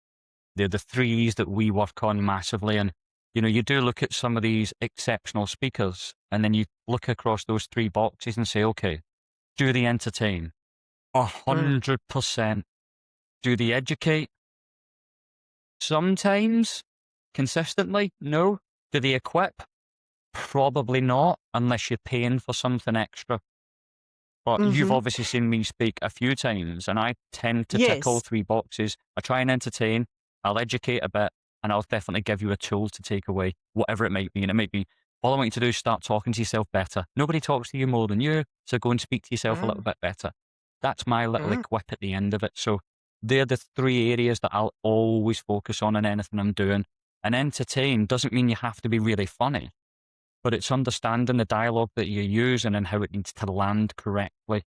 They're the three E's that we work on massively. And, you know, you do look at some of these exceptional speakers, and then you look across those three boxes and say, okay, do they entertain? Mm. 100%. Do they educate? Sometimes. Consistently? No. Do they equip? Probably not, unless you're paying for something extra. But you've Hmm. obviously seen me speak a few times, and I tend to tick all Yes. three boxes. I try and entertain, I'll educate a bit, and I'll definitely give you a tool to take away, whatever it might be. And it might be, all I want you to do is start talking to yourself better. Nobody talks to you more than you, so go and speak to yourself a little Mm. bit better. That's my little Mm. equip at the end of it. So they're the three areas that I'll always focus on in anything I'm doing. And entertain doesn't mean you have to be really funny, but it's understanding the dialogue that you're using and how it needs to land correctly.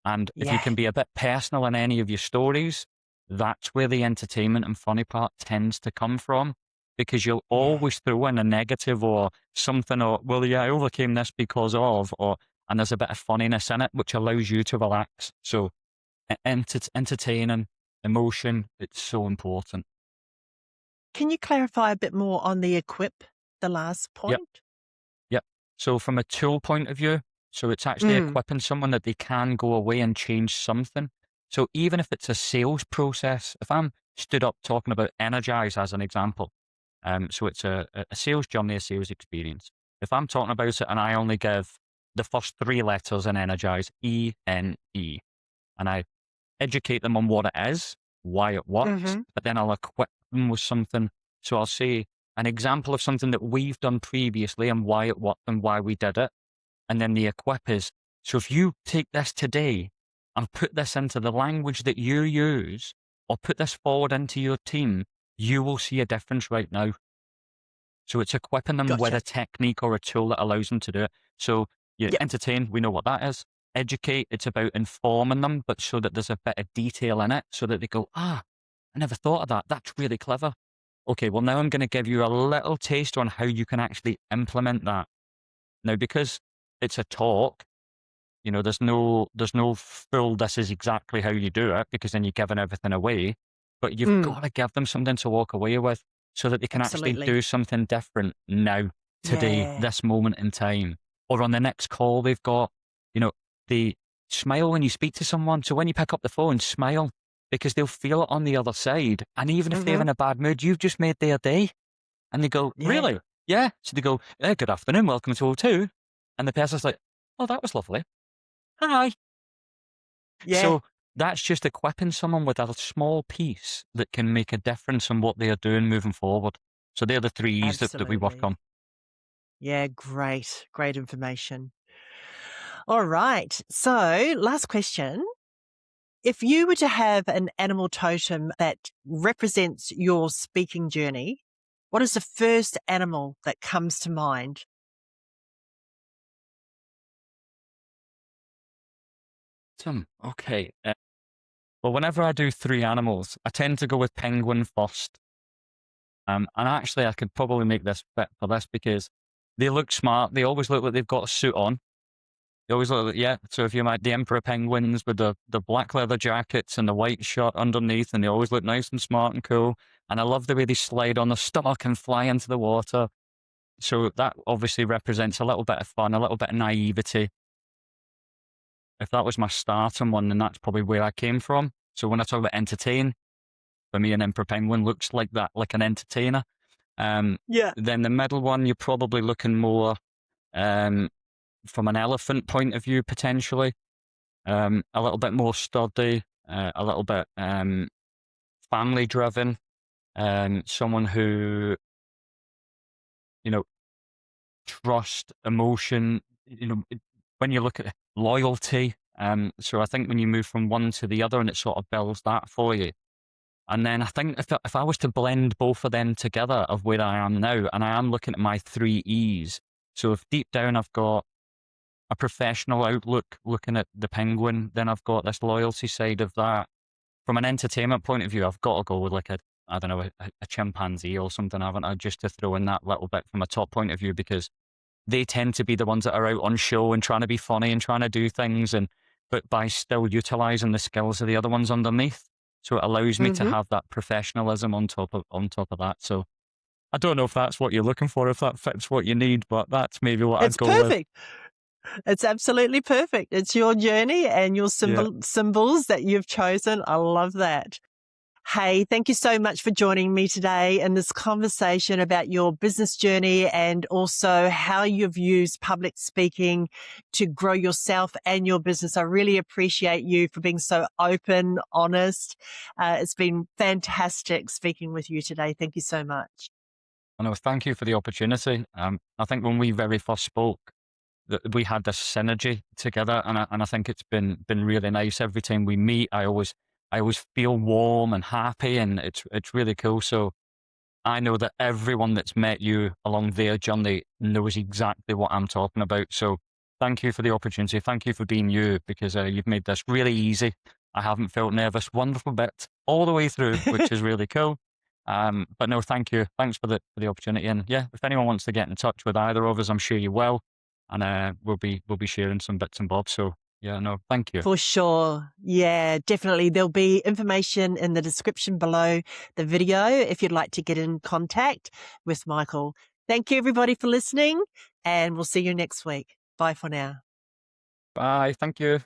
And if you Yeah. can be a bit personal in any of your stories, that's where the entertainment and funny part tends to come from. because you'll Yeah. always throw in a negative or something, or, well, yeah, I overcame this because of, and there's a bit of funniness in it, which allows you to relax. So entertaining, emotion, it's so important. Can you clarify a bit more on the equip, the last Yep. point? Yep. So from a tool point of view, so it's actually Mm. equipping someone that they can go away and change something. So even if it's a sales process, if I'm stood up talking about energize as an example, so it's a sales journey, a sales experience. If I'm talking about it and I only give the first three letters in energize, E-N-E, and I educate them on what it is, why it works, Mhm. but then I'll equip them with something. So I'll say an example of something that we've done previously and why it worked and why we did it. And then the equip is, so if you take this today and put this into the language that you use, or put this forward into your team, you will see a difference right now. So it's equipping them with Gotcha. a technique or a tool that allows them to do it. So you Yep. entertain, we know what that is. Educate, it's about informing them, but so that there's a bit of detail in it so that they go, I never thought of that. That's really clever. Okay, well, now I'm going to give you a little taste on how you can actually implement that. Now, because it's a talk, there's no full, this is exactly how you do it, because then you're giving everything away. But you've Mm. got to give them something to walk away with so that they can actually Absolutely. do something different now, today, Yeah. this moment in time, or on the next call they've got. You know, they smile when you speak to someone. So when you pick up the phone, smile, because they'll feel it on the other side. And even if they're Mhm. in a bad mood, you've just made their day. And they go, Yeah. really? Yeah. So they go, good afternoon, welcome to O2. And the person's like, oh, that was lovely. Hi. Yeah. So that's just equipping someone with a small piece that can make a difference in what they are doing moving forward. So they're the three E's that we work Absolutely. on. Yeah, great. Great information. All right. So, last question. If you were to have an animal totem that represents your speaking journey, what is the first animal that comes to mind? Okay. Well, whenever I do three animals, I tend to go with penguin first. And actually, I could probably make this fit for this because they look smart. They always look like they've got a suit on. They always look like, yeah. So if you might, the emperor penguins with the black leather jackets and the white shirt underneath, and they always look nice and smart and cool. And I love the way they slide on the stomach and fly into the water. So that obviously represents a little bit of fun, a little bit of naivety. If that was my starting one, then that's probably where I came from. So when I talk about entertain, for me, an emperor penguin looks like that, like an entertainer. Um, Yeah. then the middle one, you're probably looking more um, from an elephant point of view, potentially. A little bit more sturdy, a little bit family driven, someone who, you know, trust, emotion, when you look at loyalty. So I think when you move from one to the other and it sort of builds that for you. And then I think if I was to blend both of them together of where I am now, and I am looking at my three E's. So if deep down I've got a professional outlook looking at the penguin, then I've got this loyalty side of that. From an entertainment point of view, I've got to go with like I don't know, a chimpanzee or something, haven't I? Just to throw in that little bit from a top point of view, because they tend to be the ones that are out on show and trying to be funny and trying to do things, but by still utilizing the skills of the other ones underneath. So it allows me to Mhm. have that professionalism on top of that. So I don't know if that's what you're looking for, if that fits what you need, but that's maybe what I'd It's go with. perfect. It's absolutely perfect. It's your journey and your Yeah. symbols that you've chosen. I love that. Hey, thank you so much for joining me today in this conversation about your business journey and also how you've used public speaking to grow yourself and your business. I really appreciate you for being so open, honest. It's been fantastic speaking with you today. Thank you so much. I know. Thank you for the opportunity. I think when we very first spoke, that we had this synergy together, and I think it's been really nice. Every time we meet, I always feel warm and happy, and it's really cool. So I know that everyone that's met you along their journey knows exactly what I'm talking about. So thank you for the opportunity. Thank you for being you, because you've made this really easy. I haven't felt nervous. Wonderful bit all the way through, which is really cool. But no, thank you. Thanks for the opportunity. And yeah, if anyone wants to get in touch with either of us, I'm sure you will. And we'll be sharing some bits and bobs. So yeah, no, thank you. For sure. Yeah, definitely. There'll be information in the description below the video if you'd like to get in contact with Michael. Thank you, everybody, for listening, and we'll see you next week. Bye for now. Bye. Thank you.